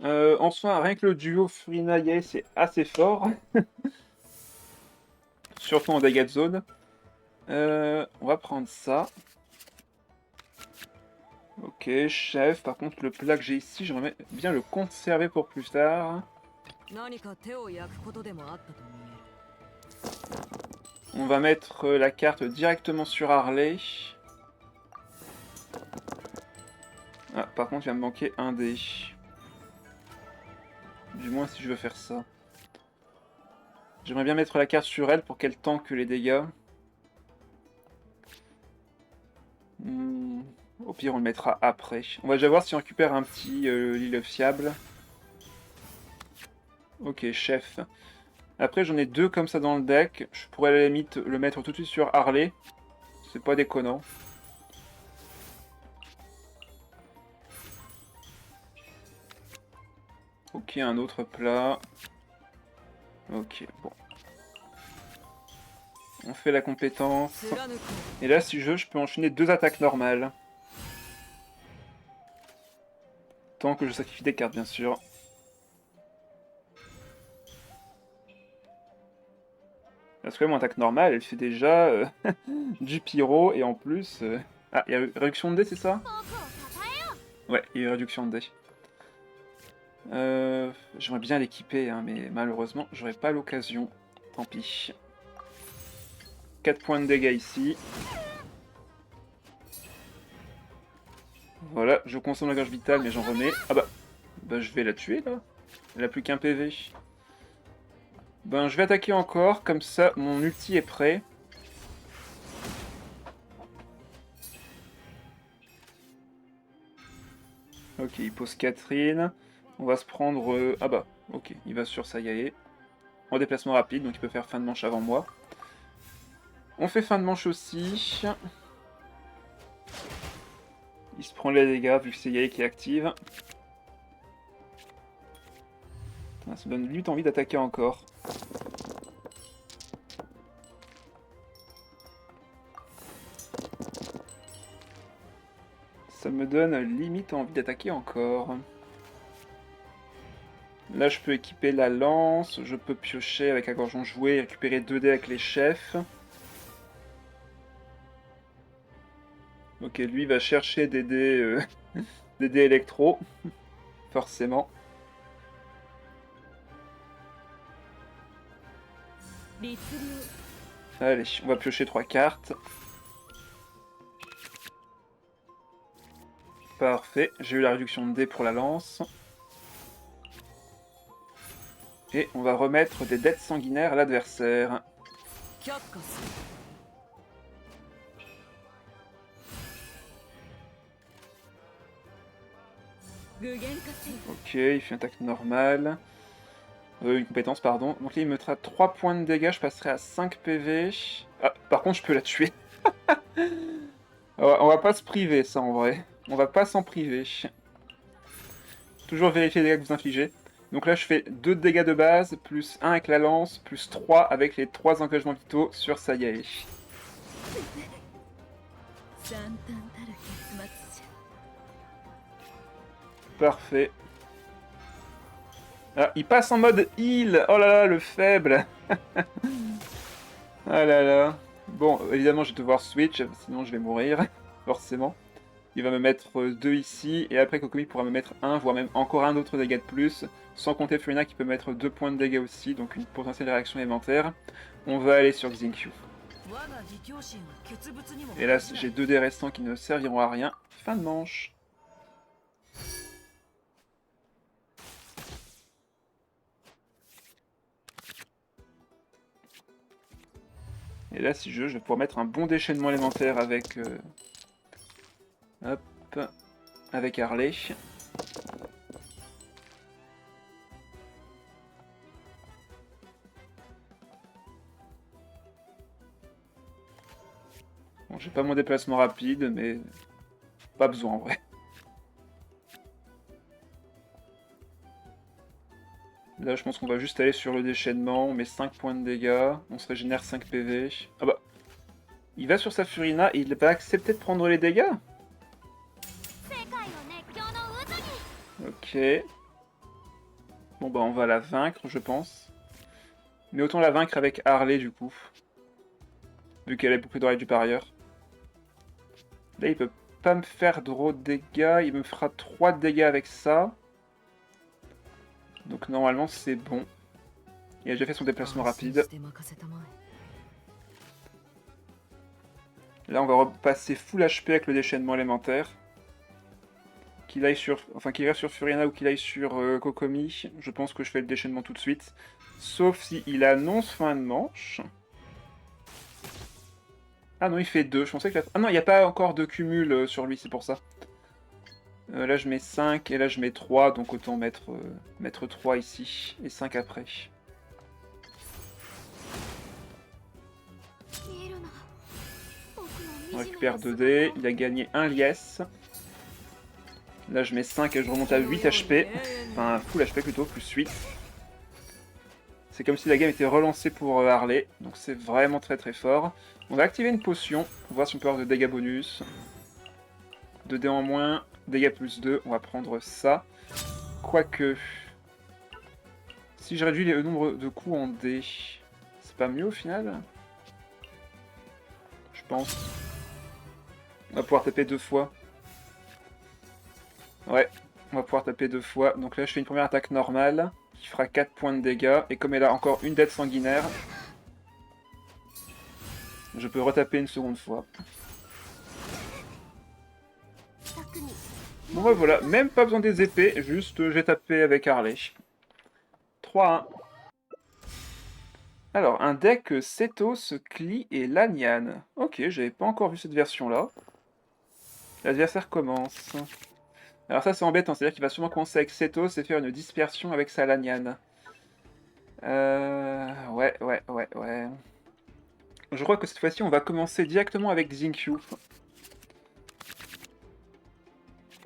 Speaker 1: En soi, rien que le duo Furina-Yae, c'est assez fort. Surtout en dégâts de zone. On va prendre ça. Ok, chef. Par contre, le plat que j'ai ici, j'aimerais bien le conserver pour plus tard. On va mettre la carte directement sur Harley. Ah, par contre, il va me manquer un dé. Du moins, si je veux faire ça. J'aimerais bien mettre la carte sur elle pour qu'elle tanque les dégâts. Au pire, on le mettra après. On va déjà voir si on récupère un petit Lille fiable. Ok, chef. Après, j'en ai 2 comme ça dans le deck. Je pourrais à la limite le mettre tout de suite sur Harley. C'est pas déconnant. Ok, un autre plat. Ok, bon. On fait la compétence. Et là, si je peux enchaîner 2 attaques normales. Tant que je sacrifie des cartes, bien sûr. Parce que mon attaque normale, elle fait déjà du pyro, et en plus... Ah, il y a réduction de dés, c'est ça? Ouais, il y a eu réduction de dés. J'aimerais bien l'équiper, hein, mais malheureusement, j'aurais pas l'occasion. Tant pis. 4 points de dégâts ici. Voilà, je consomme la gorge vitale, mais j'en remets. Ah bah je vais la tuer, là. Elle a plus qu'un PV. Ben, je vais attaquer encore, comme ça, mon ulti est prêt. Ok, il pose Catherine. On va se prendre... Ah bah, ok, il va sur Sayae. En déplacement rapide, donc il peut faire fin de manche avant moi. On fait fin de manche aussi. Il se prend les dégâts, vu que c'est Yae qui active. Ça me donne limite envie d'attaquer encore. Ça me donne limite envie d'attaquer encore. Là, je peux équiper la lance, je peux piocher avec un gorgeon joué et récupérer 2 dés avec les chefs. Ok, lui va chercher des dés, des dés électro, forcément. Allez, on va piocher 3 cartes. Parfait, j'ai eu la réduction de dés pour la lance. Et on va remettre des dettes sanguinaires à l'adversaire. Ok, il fait une attaque normale. Une compétence, pardon. Donc là, il me mettra 3 points de dégâts, je passerai à 5 PV. Ah, par contre, je peux la tuer. On va pas se priver, ça, en vrai. On va pas s'en priver. Toujours vérifier les dégâts que vous infligez. Donc là, je fais 2 dégâts de base, plus 1 avec la lance, plus 3 avec les 3 engagements vitaux sur Sayae. Parfait. Ah, il passe en mode heal. Oh là là, le faible. Ah là là. Bon, évidemment, je vais devoir switch, sinon je vais mourir, forcément. Il va me mettre 2 ici, et après Kokomi pourra me mettre 1, voire même encore un autre dégât de plus, sans compter Furina qui peut mettre 2 points de dégâts aussi, donc une potentielle réaction élémentaire. On va aller sur Xingqiu. Et là, j'ai 2 dés restants qui ne serviront à rien. Fin de manche. Et là, si je veux, je vais pouvoir mettre un bon déchaînement élémentaire avec... Hop, avec Harley. Bon, j'ai pas mon déplacement rapide, mais pas besoin en vrai. Là, je pense qu'on va juste aller sur le déchaînement, on met 5 points de dégâts, on se régénère 5 PV. Ah bah, il va sur sa Furina et il va accepter de prendre les dégâts? Ok. Bon bah, on va la vaincre, je pense. Mais autant la vaincre avec Harley, du coup. Vu qu'elle est bouclée d'oreille du parieur. Là, il peut pas me faire trop de dégâts, il me fera 3 dégâts avec ça. Donc normalement, c'est bon. Il a déjà fait son déplacement rapide. Là, on va repasser full HP avec le déchaînement élémentaire. Qu'il aille sur... Enfin, qu'il reste sur Furina ou qu'il aille sur Kokomi, je pense que je fais le déchaînement tout de suite. Sauf si il annonce fin de manche. Ah non, il fait 2. Je pensais que... Ah non, il n'y a pas encore de cumul sur lui, c'est pour ça. Là, je mets 5 et là, je mets 3. Donc autant mettre 3 ici et 5 après. On récupère 2 dés. Il a gagné 1 liesse. Là, je mets 5 et je remonte à 8 HP. Enfin, full HP plutôt, plus 8. C'est comme si la game était relancée pour Harley. Donc c'est vraiment très très fort. On va activer une potion pour voir si on peut avoir de dégâts bonus. 2 dés en moins, dégâts plus 2. On va prendre ça. Quoique... Si je réduis le nombre de coups en dés, c'est c'est pas mieux au final? Je pense. On va pouvoir taper 2 fois. Ouais, on va pouvoir taper 2 fois. Donc là, je fais une première attaque normale, qui fera 4 points de dégâts. Et comme elle a encore une dette sanguinaire, je peux retaper une seconde fois. Bon bah voilà, même pas besoin des épées, juste j'ai tapé avec Harley. 3-1. Alors, un deck Cetos, Klee et Lanian. Ok, j'avais pas encore vu cette version-là. L'adversaire commence. Alors ça c'est embêtant, c'est-à-dire qu'il va sûrement commencer avec Cetos et faire une dispersion avec sa Lanian. Ouais. Je crois que cette fois-ci on va commencer directement avec Xingqiu.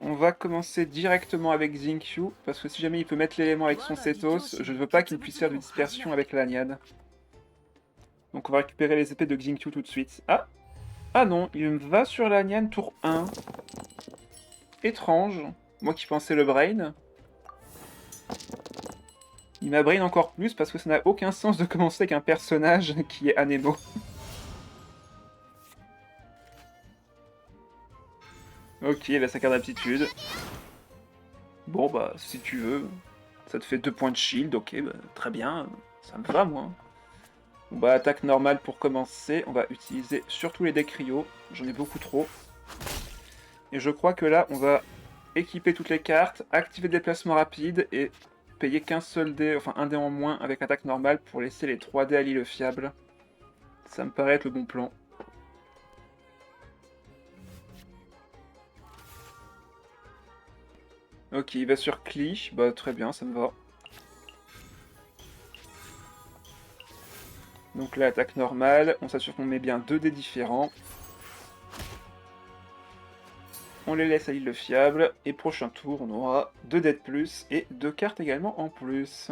Speaker 1: On va commencer directement avec Xingqiu, parce que si jamais il peut mettre l'élément avec son Cetos, je ne veux pas qu'il puisse faire de dispersion avec Lanian. Donc on va récupérer les épées de Xingqiu tout de suite. Ah! Ah non, il me va sur Lanian tour 1. Étrange. Moi qui pensais le brain. Il m'a brain encore plus parce que ça n'a aucun sens de commencer avec un personnage qui est Anemo. Ok, il a sa carte d'aptitude. Bon bah, si tu veux. Ça te fait 2 points de shield, ok, bah, très bien. Ça me va moi. Bon bah, attaque normale pour commencer. On va utiliser surtout les decks Ryo. J'en ai beaucoup trop. Et je crois que là, on va équiper toutes les cartes, activer le déplacement rapide et payer qu'un seul dé, enfin un dé en moins avec attaque normale pour laisser les 3 dés à l'île fiable. Ça me paraît être le bon plan. Ok, il va sur Klee, bah très bien, ça me va. Donc là, attaque normale, on s'assure qu'on met bien 2 dés différents. On les laisse à l'île fiable, et prochain tour, on aura 2 dés de plus et 2 cartes également en plus.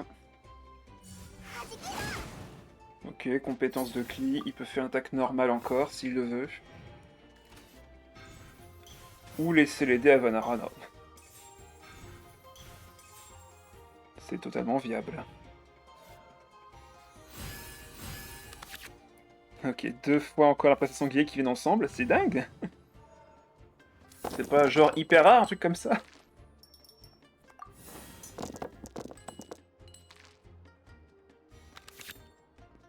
Speaker 1: Ok, compétence de Klee, il peut faire une attaque normale encore s'il le veut. Ou laisser les dés à Vanarana. C'est totalement viable. Ok, 2 fois encore la prestation sanglier qui viennent ensemble, c'est dingue. C'est pas genre hyper rare, un truc comme ça.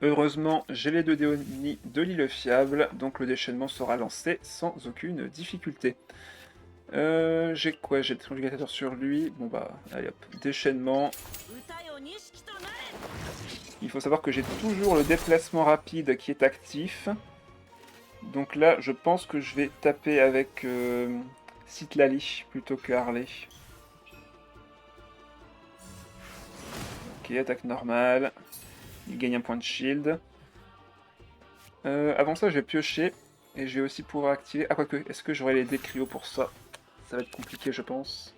Speaker 1: Heureusement, j'ai les 2 déonies de l'île fiable, donc le déchaînement sera lancé sans aucune difficulté. J'ai quoi? J'ai le triangulateur sur lui. Bon bah, allez hop, déchaînement. Il faut savoir que j'ai toujours le déplacement rapide qui est actif. Donc là, je pense que je vais taper avec Citlali plutôt que Harley. Ok, attaque normale. Il gagne un point de shield. Avant ça, je vais piocher. Et je vais aussi pouvoir activer... Ah, quoique, est-ce que j'aurai les décrios pour ça? Ça va être compliqué, je pense.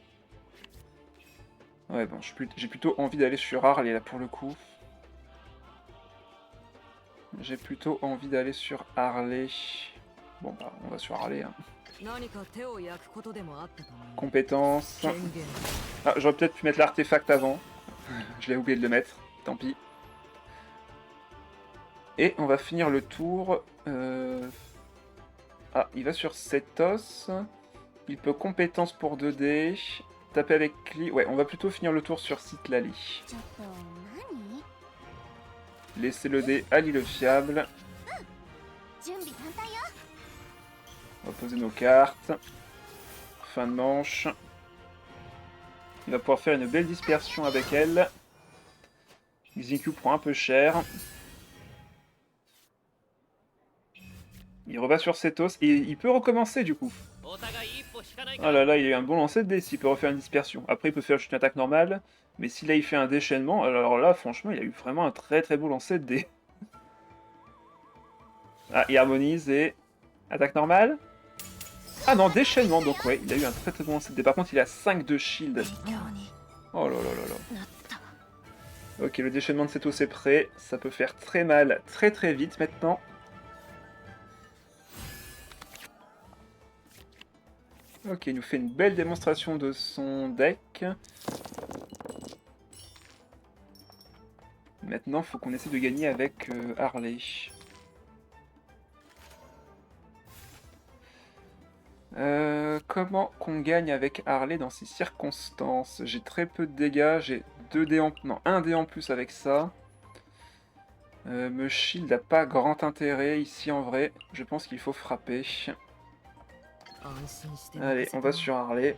Speaker 1: Ouais, bon, j'ai plutôt envie d'aller sur Harley, là, pour le coup. J'ai plutôt envie d'aller sur Harley. Bon, bah, on va sur Harley, hein. Compétence. Ah, j'aurais peut-être pu mettre l'artefact avant. Je l'ai oublié de le mettre. Tant pis. Et on va finir le tour. Ah, il va sur Cetos. Il peut compétence pour 2D. Taper avec Klee. Ouais, on va plutôt finir le tour sur Citlali. Laisser le dé à l'île fiable. On va poser nos cartes. Fin de manche. Il va pouvoir faire une belle dispersion avec elle. Xingqiu prend un peu cher. Il reva sur Cetos et il peut recommencer du coup. Oh là là, il a eu un bon lancer de dés s'il peut refaire une dispersion. Après, il peut faire juste une attaque normale. Mais si là il fait un déchaînement, alors là, franchement, il a eu vraiment un très très beau lancer de dés. Ah, il harmonise et... Attaque normale. Ah non, déchaînement, donc ouais, il a eu un très très bon lancer de dés. Par contre, il a 5 de shield. Oh là là là là. Ok, le déchaînement de Cetos est prêt. Ça peut faire très mal très très vite maintenant. Ok, il nous fait une belle démonstration de son deck. Maintenant, faut qu'on essaie de gagner avec Harley. Comment qu'on gagne avec Harley dans ces circonstances? J'ai très peu de dégâts, j'ai 2 dés en... Non, 1 dé en plus avec ça. Me shield n'a pas grand intérêt ici en vrai. Je pense qu'il faut frapper. Allez, on va sur Harley.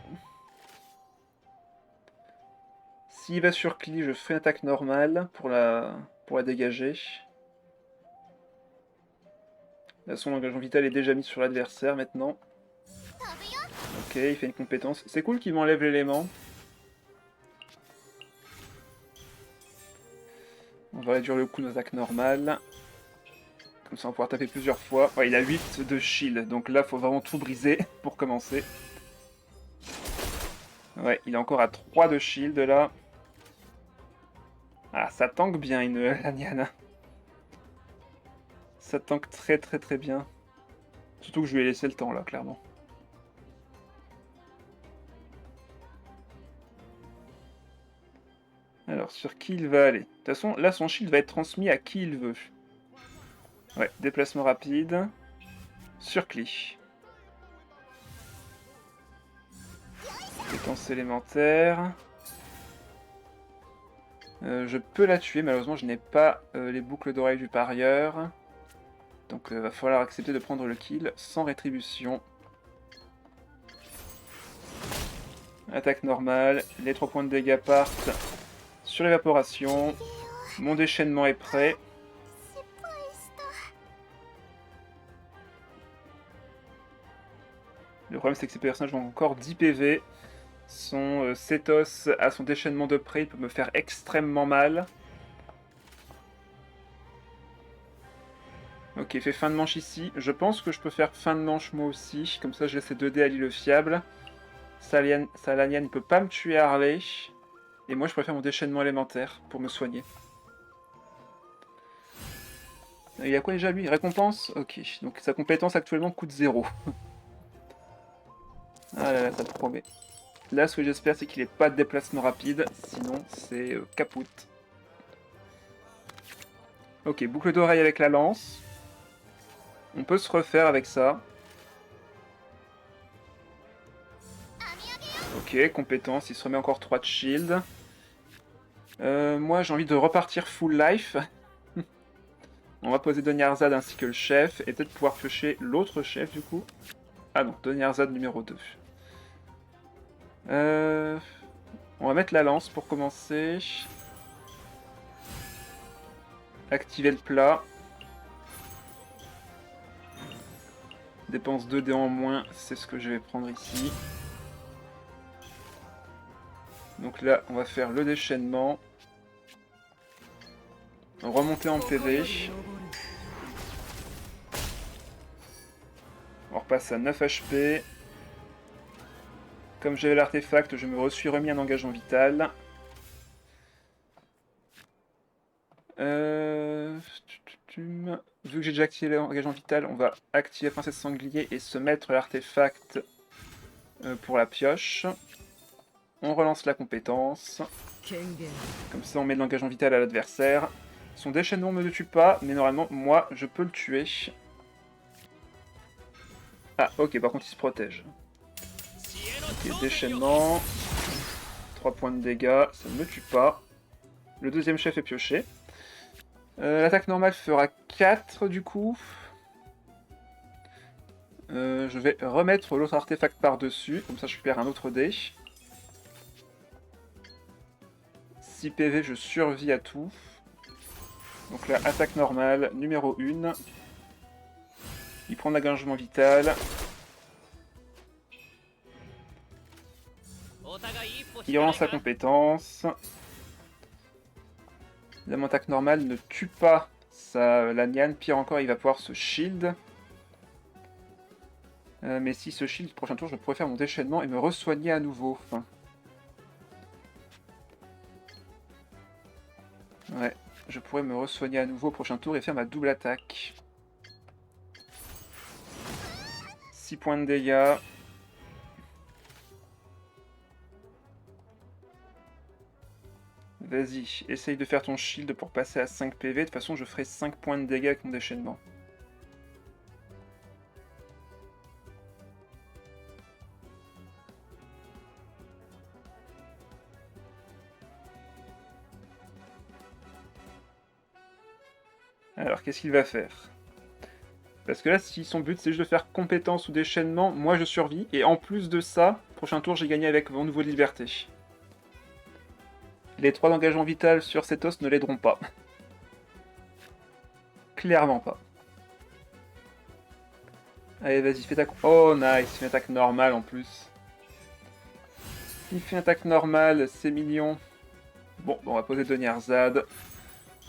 Speaker 1: S'il va sur Klee, je ferai une attaque normale pour la dégager. De toute façon, l'engagement vital est déjà mis sur l'adversaire maintenant. Ok, il fait une compétence. C'est cool qu'il m'enlève l'élément. On va réduire le coût de nos attaques normales. Comme ça, on va pouvoir taper plusieurs fois. Ouais, il a 8 de shield, donc là, faut vraiment tout briser pour commencer. Ouais, il est encore à 3 de shield, là. Ah, ça tank bien, la Niana. Ça tank très très très bien. Surtout que je lui ai laissé le temps, là, clairement. Alors, sur qui il va aller? De toute façon, là, son shield va être transmis à qui il veut. Ouais, déplacement rapide. Sur Klee. Dépense élémentaire. Je peux la tuer, malheureusement je n'ai pas les boucles d'oreilles du parieur. Donc va falloir accepter de prendre le kill sans rétribution. Attaque normale, les 3 points de dégâts partent sur l'évaporation. Mon déchaînement est prêt. Le problème c'est que ces personnages ont encore 10 PV. Son Cetos à son déchaînement de près, il peut me faire extrêmement mal. Ok, il fait fin de manche ici. Je pense que je peux faire fin de manche moi aussi. Comme ça, je laisse les 2 dés à l'île fiable. Salanian ne peut pas me tuer à Harley. Et moi, je préfère mon déchaînement élémentaire pour me soigner. Il y a quoi déjà lui? Récompense? Ok. Donc sa compétence actuellement coûte 0. Ah là là, ça promet. Là, ce que j'espère, c'est qu'il n'ait pas de déplacement rapide. Sinon, c'est capoute. Ok, boucle d'oreille avec la lance. On peut se refaire avec ça. Ok, compétence, il se remet encore 3 de shield. Moi, j'ai envie de repartir full life. On va poser Donyarzad ainsi que le chef, et peut-être pouvoir piocher l'autre chef du coup. Ah non, Donyarzad numéro 2. On va mettre la lance pour commencer. Activer le plat. Dépense 2 dés en moins, c'est ce que je vais prendre ici. Donc là, on va faire le déchaînement. Remonter en PV. On repasse à 9 HP. Comme j'avais l'artefact, je me suis remis un engagement vital. Vu que j'ai déjà activé l'engagement vital, on va activer Princesse Sanglier et se mettre l'artefact pour la pioche. On relance la compétence. Comme ça, on met de l'engagement vital à l'adversaire. Son déchaînement ne me tue pas, mais normalement, moi, je peux le tuer. Ah, ok, par contre, il se protège. Ok, déchaînement. 3 points de dégâts, ça ne me tue pas. Le deuxième chef est pioché. L'attaque normale fera 4 du coup. Je vais remettre l'autre artefact par-dessus, comme ça je perds un autre dé. 6 PV, je survis à tout. Donc là, attaque normale, numéro 1. Il prend l'engagement vital. Il relance sa compétence. La attaque normale ne tue pas la Nian. Pire encore, il va pouvoir se shield. Mais si ce shield, prochain tour, je pourrais faire mon déchaînement et me re-soigner à nouveau. Enfin... Ouais, je pourrais me re-soigner à nouveau au prochain tour et faire ma double attaque. 6 points de dégâts. Vas-y, essaye de faire ton shield pour passer à 5 PV. De toute façon, je ferai 5 points de dégâts avec mon déchaînement. Alors, qu'est-ce qu'il va faire? Parce que là, si son but c'est juste de faire compétence ou déchaînement, moi je survis. Et en plus de ça, prochain tour, j'ai gagné avec mon nouveau de liberté. Les 3 d'engagement vital sur cet os ne l'aideront pas. Clairement pas. Allez, vas-y, fais ta... Oh, nice, fais une attaque normale en plus. Il fait une attaque normale, c'est mignon. Bon, on va poser Doniarzad.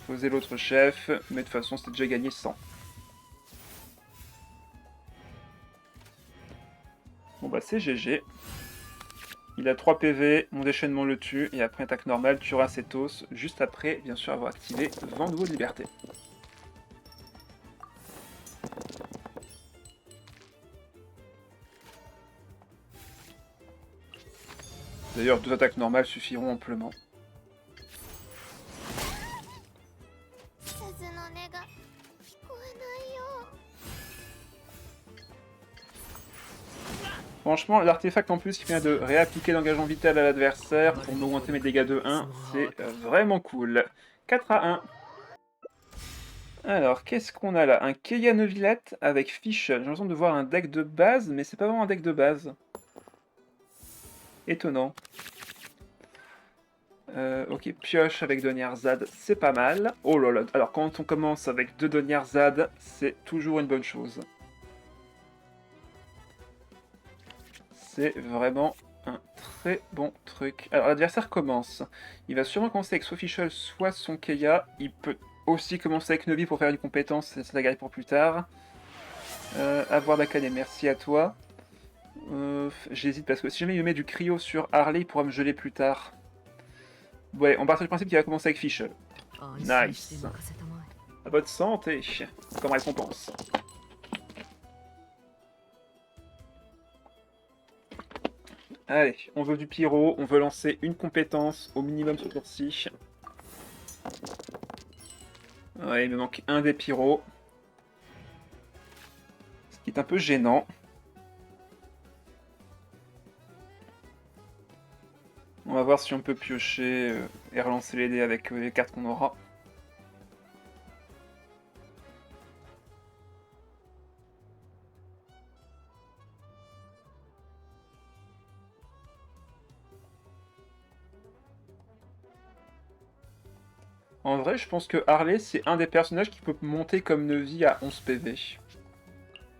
Speaker 1: Poser l'autre chef, mais de toute façon, c'était déjà gagné 100. Bon bah, c'est GG. Il a 3 PV, mon déchaînement le tue, et après attaque normale, tuera cet os, juste après, bien sûr, avoir activé Vent Nouveau de Liberté. D'ailleurs, 2 attaques normales suffiront amplement. Franchement, l'artefact en plus qui vient de réappliquer l'engagement vital à l'adversaire pour m'augmenter mes dégâts de 1, c'est vraiment cool. 4 à 1. Alors, qu'est-ce qu'on a là? Un Keia Neuvillette avec Fish. J'ai l'impression de voir un deck de base, mais c'est pas vraiment un deck de base. Étonnant. Ok, Pioche avec Doniarzad, c'est pas mal. Oh là là, alors quand on commence avec 2 Doniarzad, c'est toujours une bonne chose. C'est vraiment un très bon truc. Alors l'adversaire commence. Il va sûrement commencer avec soit Fischl, soit son Keia. Il peut aussi commencer avec Novi pour faire une compétence, c'est la garder pour plus tard. Avoir Bakane, merci à toi. J'hésite parce que si jamais il me met du cryo sur Harley, il pourra me geler plus tard. Ouais, on part du principe qu'il va commencer avec Fischl. Nice. À votre santé, comme récompense. Allez, on veut du pyro, on veut lancer une compétence au minimum ce tour-ci. Ouais, il me manque un des pyros. Ce qui est un peu gênant. On va voir si on peut piocher et relancer les dés avec les cartes qu'on aura. En vrai, je pense que Harley, c'est un des personnages qui peut monter comme Nevi à 11 PV.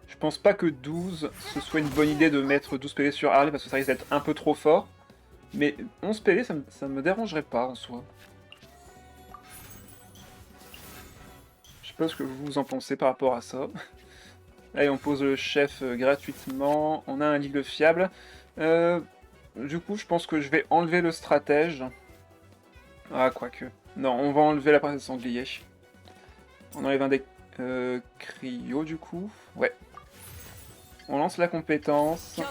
Speaker 1: Je pense pas que 12, ce soit une bonne idée de mettre 12 PV sur Harley, parce que ça risque d'être un peu trop fort. Mais 11 PV, ça me dérangerait pas, en soi. Je sais pas ce que vous en pensez par rapport à ça. Allez, on pose le chef gratuitement. On a un livre fiable. Du coup, je pense que je vais enlever le stratège. Ah, quoique. Non, on va enlever la princesse sanglier. On enlève un des cryo, du coup. Ouais. On lance la compétence.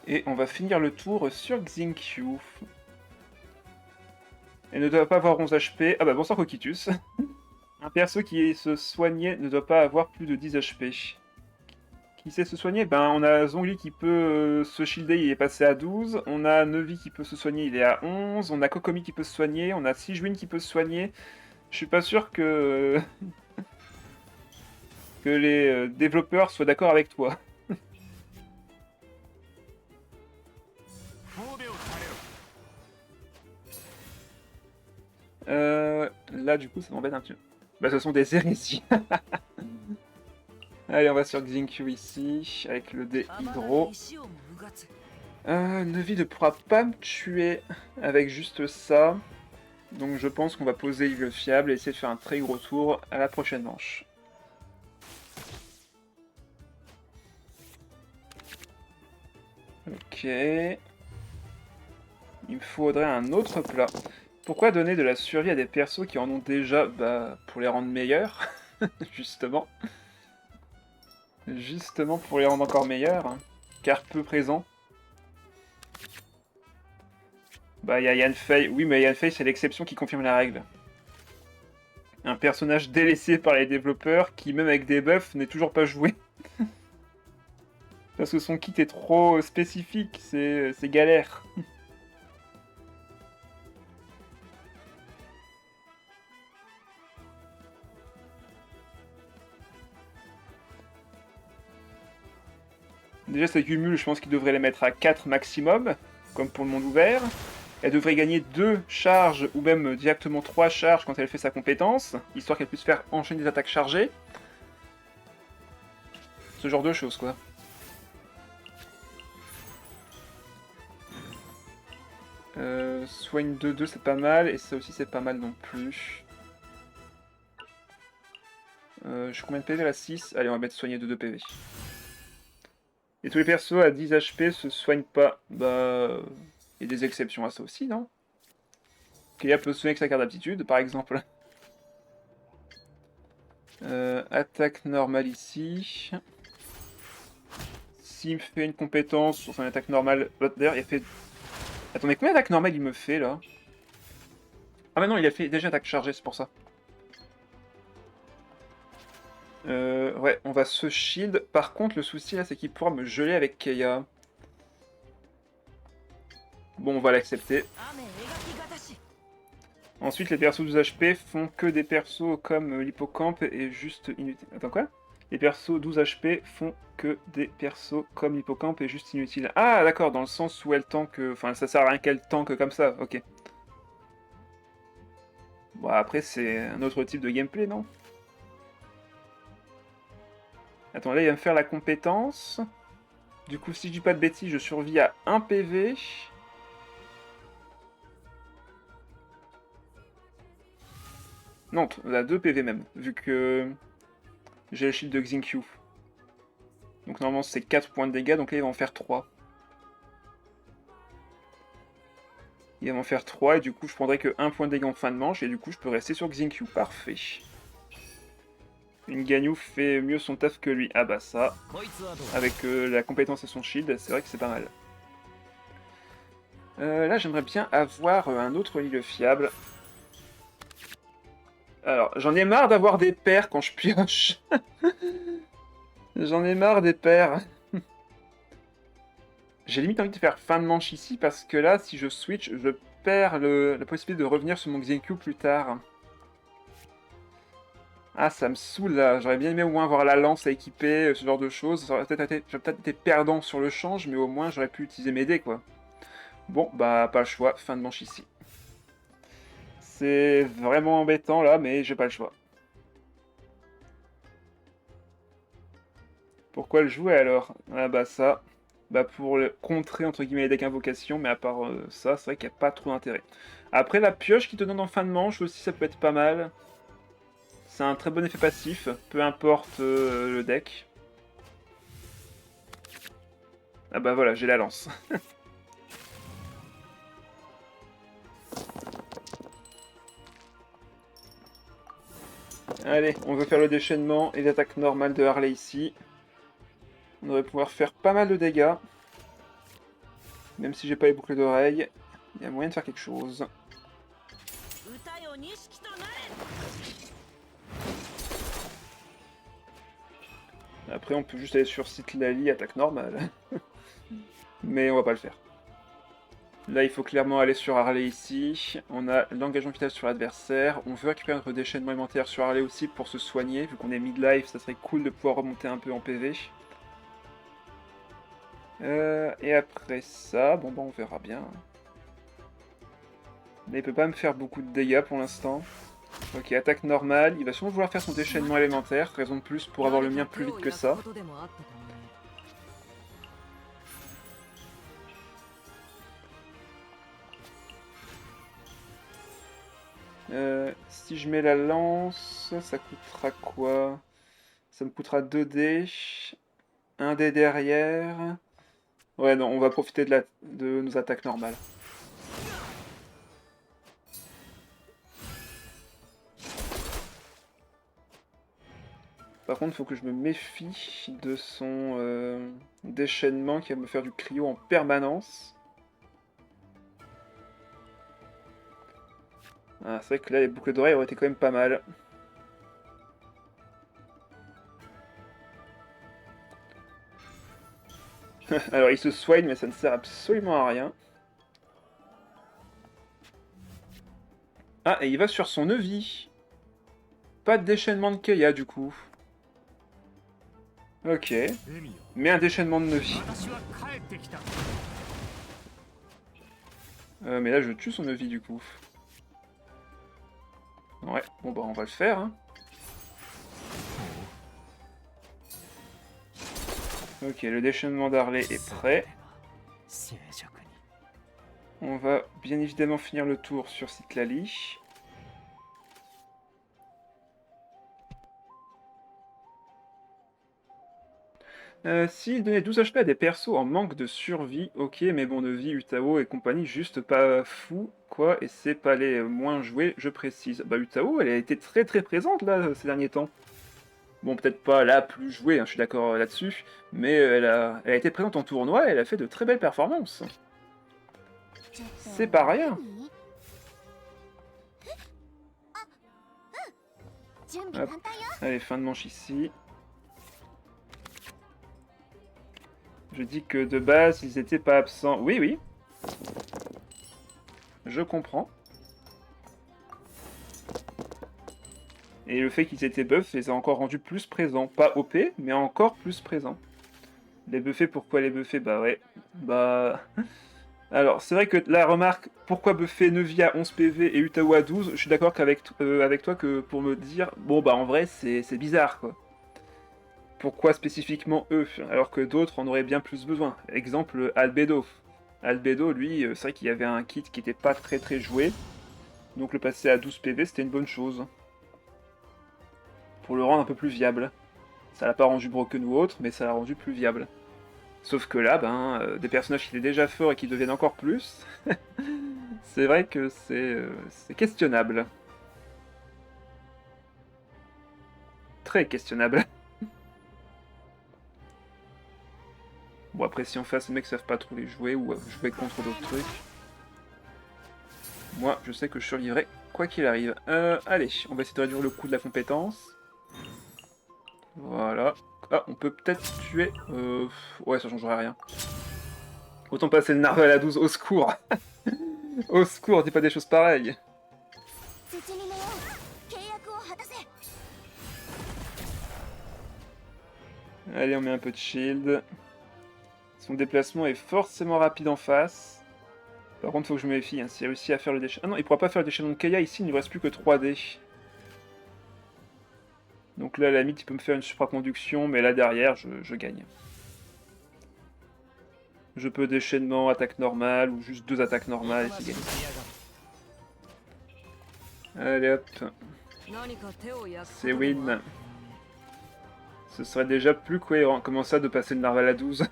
Speaker 1: Et on va finir le tour sur Xingqiu. Elle ne doit pas avoir 11 HP. Ah bah bonsoir Coquitus. Un perso qui se soignait ne doit pas avoir plus de 10 HP. Qui sait se soigner? Ben on a Zhongli qui peut se shielder, il est passé à 12. On a Nevi qui peut se soigner, il est à 11. On a Kokomi qui peut se soigner. On a Sijuin qui peut se soigner. Je suis pas sûr que, que les développeurs soient d'accord avec toi. Là du coup ça m'embête un petit peu. Bah ce sont des hérésies. Allez, on va sur Xingqiu ici, avec le dé hydro. Nevi ne pourra pas me tuer avec juste ça. Donc je pense qu'on va poser le fiable et essayer de faire un très gros tour à la prochaine manche. Ok. Il me faudrait un autre plat. Pourquoi donner de la survie à des persos qui en ont déjà? Bah, pour les rendre meilleurs, justement. Justement pour les rendre encore meilleurs, car peu présents. Bah, il y a Yanfei. Oui, mais Yanfei, c'est l'exception qui confirme la règle. Un personnage délaissé par les développeurs qui, même avec des buffs, n'est toujours pas joué. Parce que son kit est trop spécifique, c'est galère. Déjà, sa cumule, je pense qu'il devrait les mettre à 4 maximum, comme pour le monde ouvert. Elle devrait gagner 2 charges, ou même directement 3 charges quand elle fait sa compétence, histoire qu'elle puisse faire enchaîner des attaques chargées. Ce genre de choses, quoi. Soigne 2-2, c'est pas mal, et ça aussi, c'est pas mal non plus. Je suis combien de PV là? 6. Allez, on va mettre soigner 2-2 PV. Et tous les persos à 10 HP se soignent pas. Bah... Il y a des exceptions à ça aussi, non? Keia peut se soigner avec sa carte d'aptitude, par exemple. Attaque normale ici. S'il me fait une compétence sur son attaque normale... D'ailleurs, il a fait... Attendez, combien d'attaques normales il me fait, là? Ah bah non, il a fait déjà attaque chargée, c'est pour ça. Ouais, on va se shield. Par contre, le souci, là, c'est qu'il pourra me geler avec Keia. Bon, on va l'accepter. Ensuite, les persos 12 HP font que des persos comme l'hippocampe et juste inutile. Attends, quoi? Les persos 12 HP font que des persos comme l'hippocampe et juste inutile. Ah, d'accord, dans le sens où elle tank... Enfin, ça sert à rien qu'elle tank comme ça, ok. Bon, après, c'est un autre type de gameplay, non? Attends, là, il va me faire la compétence. Du coup, si je dis pas de bêtises, je survis à 1 PV. Non, à 2 PV même, vu que j'ai le shield de Xingqiu. Donc normalement c'est 4 points de dégâts, donc là il va en faire 3. Il va m'en faire 3 et du coup je prendrai que 1 point de dégâts en fin de manche et du coup je peux rester sur Xingqiu. Parfait. Une Ganyu fait mieux son taf que lui. Ah bah ça, avec la compétence et son shield, c'est vrai que c'est pas mal. Là j'aimerais bien avoir un autre leader fiable. Alors, j'en ai marre d'avoir des paires quand je pioche. J'en ai marre des paires. J'ai limite envie de faire fin de manche ici parce que là, si je switch, je perds la possibilité de revenir sur mon Xingqiu plus tard. Ah, ça me saoule là. J'aurais bien aimé au moins avoir la lance à équiper, ce genre de choses. J'aurais peut-être été perdant sur le change, mais au moins j'aurais pu utiliser mes dés quoi. Bon, bah pas le choix. Fin de manche ici. C'est vraiment embêtant là, mais j'ai pas le choix. Pourquoi le jouer alors? Ah bah ça, bah pour contrer entre guillemets les decks invocation, mais à part ça, c'est vrai qu'il n'y a pas trop d'intérêt. Après la pioche qui te donne en fin de manche aussi, ça peut être pas mal. C'est un très bon effet passif, peu importe le deck. Ah bah voilà, j'ai la lance. Allez, on veut faire le déchaînement et l'attaque normale de Harley ici. On devrait pouvoir faire pas mal de dégâts. Même si j'ai pas les boucles d'oreilles, il y a moyen de faire quelque chose. Après, on peut juste aller sur Citlali, attaque normale. Mais on va pas le faire. Là, il faut clairement aller sur Harley ici. On a l'engagement vital sur l'adversaire. On veut récupérer notre déchaînement alimentaire sur Harley aussi pour se soigner. Vu qu'on est mid-life, ça serait cool de pouvoir remonter un peu en PV. Et après ça, bon bah on verra bien. Mais il peut pas me faire beaucoup de dégâts pour l'instant. Ok, attaque normale. Il va sûrement vouloir faire son déchaînement élémentaire. Raison de plus pour avoir le mien plus vite que ça. Si je mets la lance, ça coûtera quoi? Ça me coûtera 2 dés. 1 dé derrière. Ouais, non, on va profiter de nos attaques normales. Par contre, il faut que je me méfie de son déchaînement qui va me faire du cryo en permanence. Ah, c'est vrai que là, les boucles d'oreilles auraient été quand même pas mal. Alors, il se soigne, mais ça ne sert absolument à rien. Ah, et il va sur son Eevee. Pas de déchaînement de Keia, du coup. Ok. Mais un déchaînement de Eevee. Mais là, je tue son Eevee, du coup. Ouais, bon bah on va le faire, hein. Ok, le déchaînement d'Harley est prêt. On va bien évidemment finir le tour sur Citlali. S'il donnait 12 HP à des persos en manque de survie, ok, mais bon, de vie, Utao et compagnie, juste pas fou, quoi, et c'est pas les moins joués, je précise. Bah, Utao, elle a été très très présente, là, ces derniers temps. Bon, peut-être pas la plus jouée, hein, je suis d'accord là-dessus, mais elle a été présente en tournoi et elle a fait de très belles performances. C'est pas rien. Hop. Allez, fin de manche ici. Je dis que de base, ils étaient pas absents. Oui, oui. Je comprends. Et le fait qu'ils étaient buffs les a encore rendus plus présents. Pas OP, mais encore plus présents. Les buffés, pourquoi les buffés? Bah ouais. Bah... Alors, c'est vrai que la remarque, pourquoi buffer Neuvia à 11 PV et Utao à 12, je suis d'accord qu'avec avec toi que pour me dire, bon bah en vrai c'est bizarre quoi. Pourquoi spécifiquement eux, alors que d'autres en auraient bien plus besoin? Exemple, Albedo. Albedo, lui, c'est vrai qu'il y avait un kit qui était pas très très joué, donc le passer à 12 PV c'était une bonne chose. Pour le rendre un peu plus viable. Ça l'a pas rendu broken ou autre, mais ça l'a rendu plus viable. Sauf que là, ben, des personnages qui étaient déjà forts et qui deviennent encore plus, c'est vrai que c'est questionnable. Très questionnable. Bon, après, si en face, les mecs savent pas trop les jouer ou jouer contre d'autres trucs, moi, je sais que je survivrai quoi qu'il arrive. Allez, on va essayer de réduire le coût de la compétence. Voilà. Ah, on peut peut-être tuer... Ouais, ça changerait rien. Autant passer le Narval à 12, au secours. Au secours, dis pas des choses pareilles. Allez, on met un peu de shield. Son déplacement est forcément rapide en face. Par contre, faut que je me méfie, hein, s'il réussit à faire le déchaînement... Ah non, il pourra pas faire le déchaînement de Keia, ici il ne lui reste plus que 3D. Donc là, à la limite, il peut me faire une supraconduction, mais là, derrière, je gagne. Je peux déchaînement, attaque normale, ou juste 2 attaques normales, et c'est gagné. Allez hop. C'est win. Ce serait déjà plus cohérent. Comment ça, de passer le Narval à 12?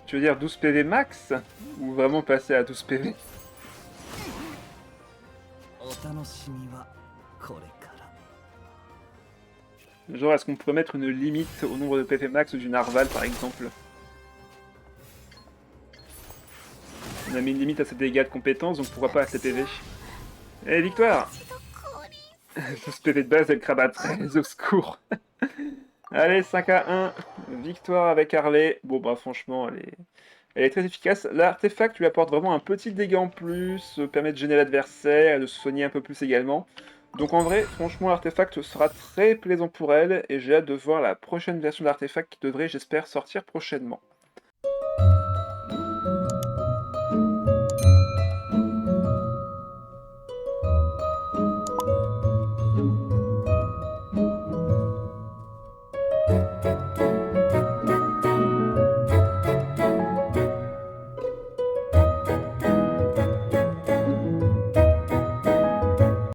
Speaker 1: Tu veux dire 12 PV max? Ou vraiment passer à 12 PV? Genre, est-ce qu'on pourrait mettre une limite au nombre de PV max du Narval, par exemple? On a mis une limite à ses dégâts de compétences, donc pourquoi pas à ses PV? Eh, victoire! 12 PV de base et le crabe à 13, au secours! Allez, 5 à 1, victoire avec Harley. Bon, bah franchement, elle est très efficace. L'artefact lui apporte vraiment un petit dégât en plus, permet de gêner l'adversaire et de se soigner un peu plus également. Donc en vrai, franchement, l'artefact sera très plaisant pour elle, et j'ai hâte de voir la prochaine version d'artefact qui devrait, j'espère, sortir prochainement.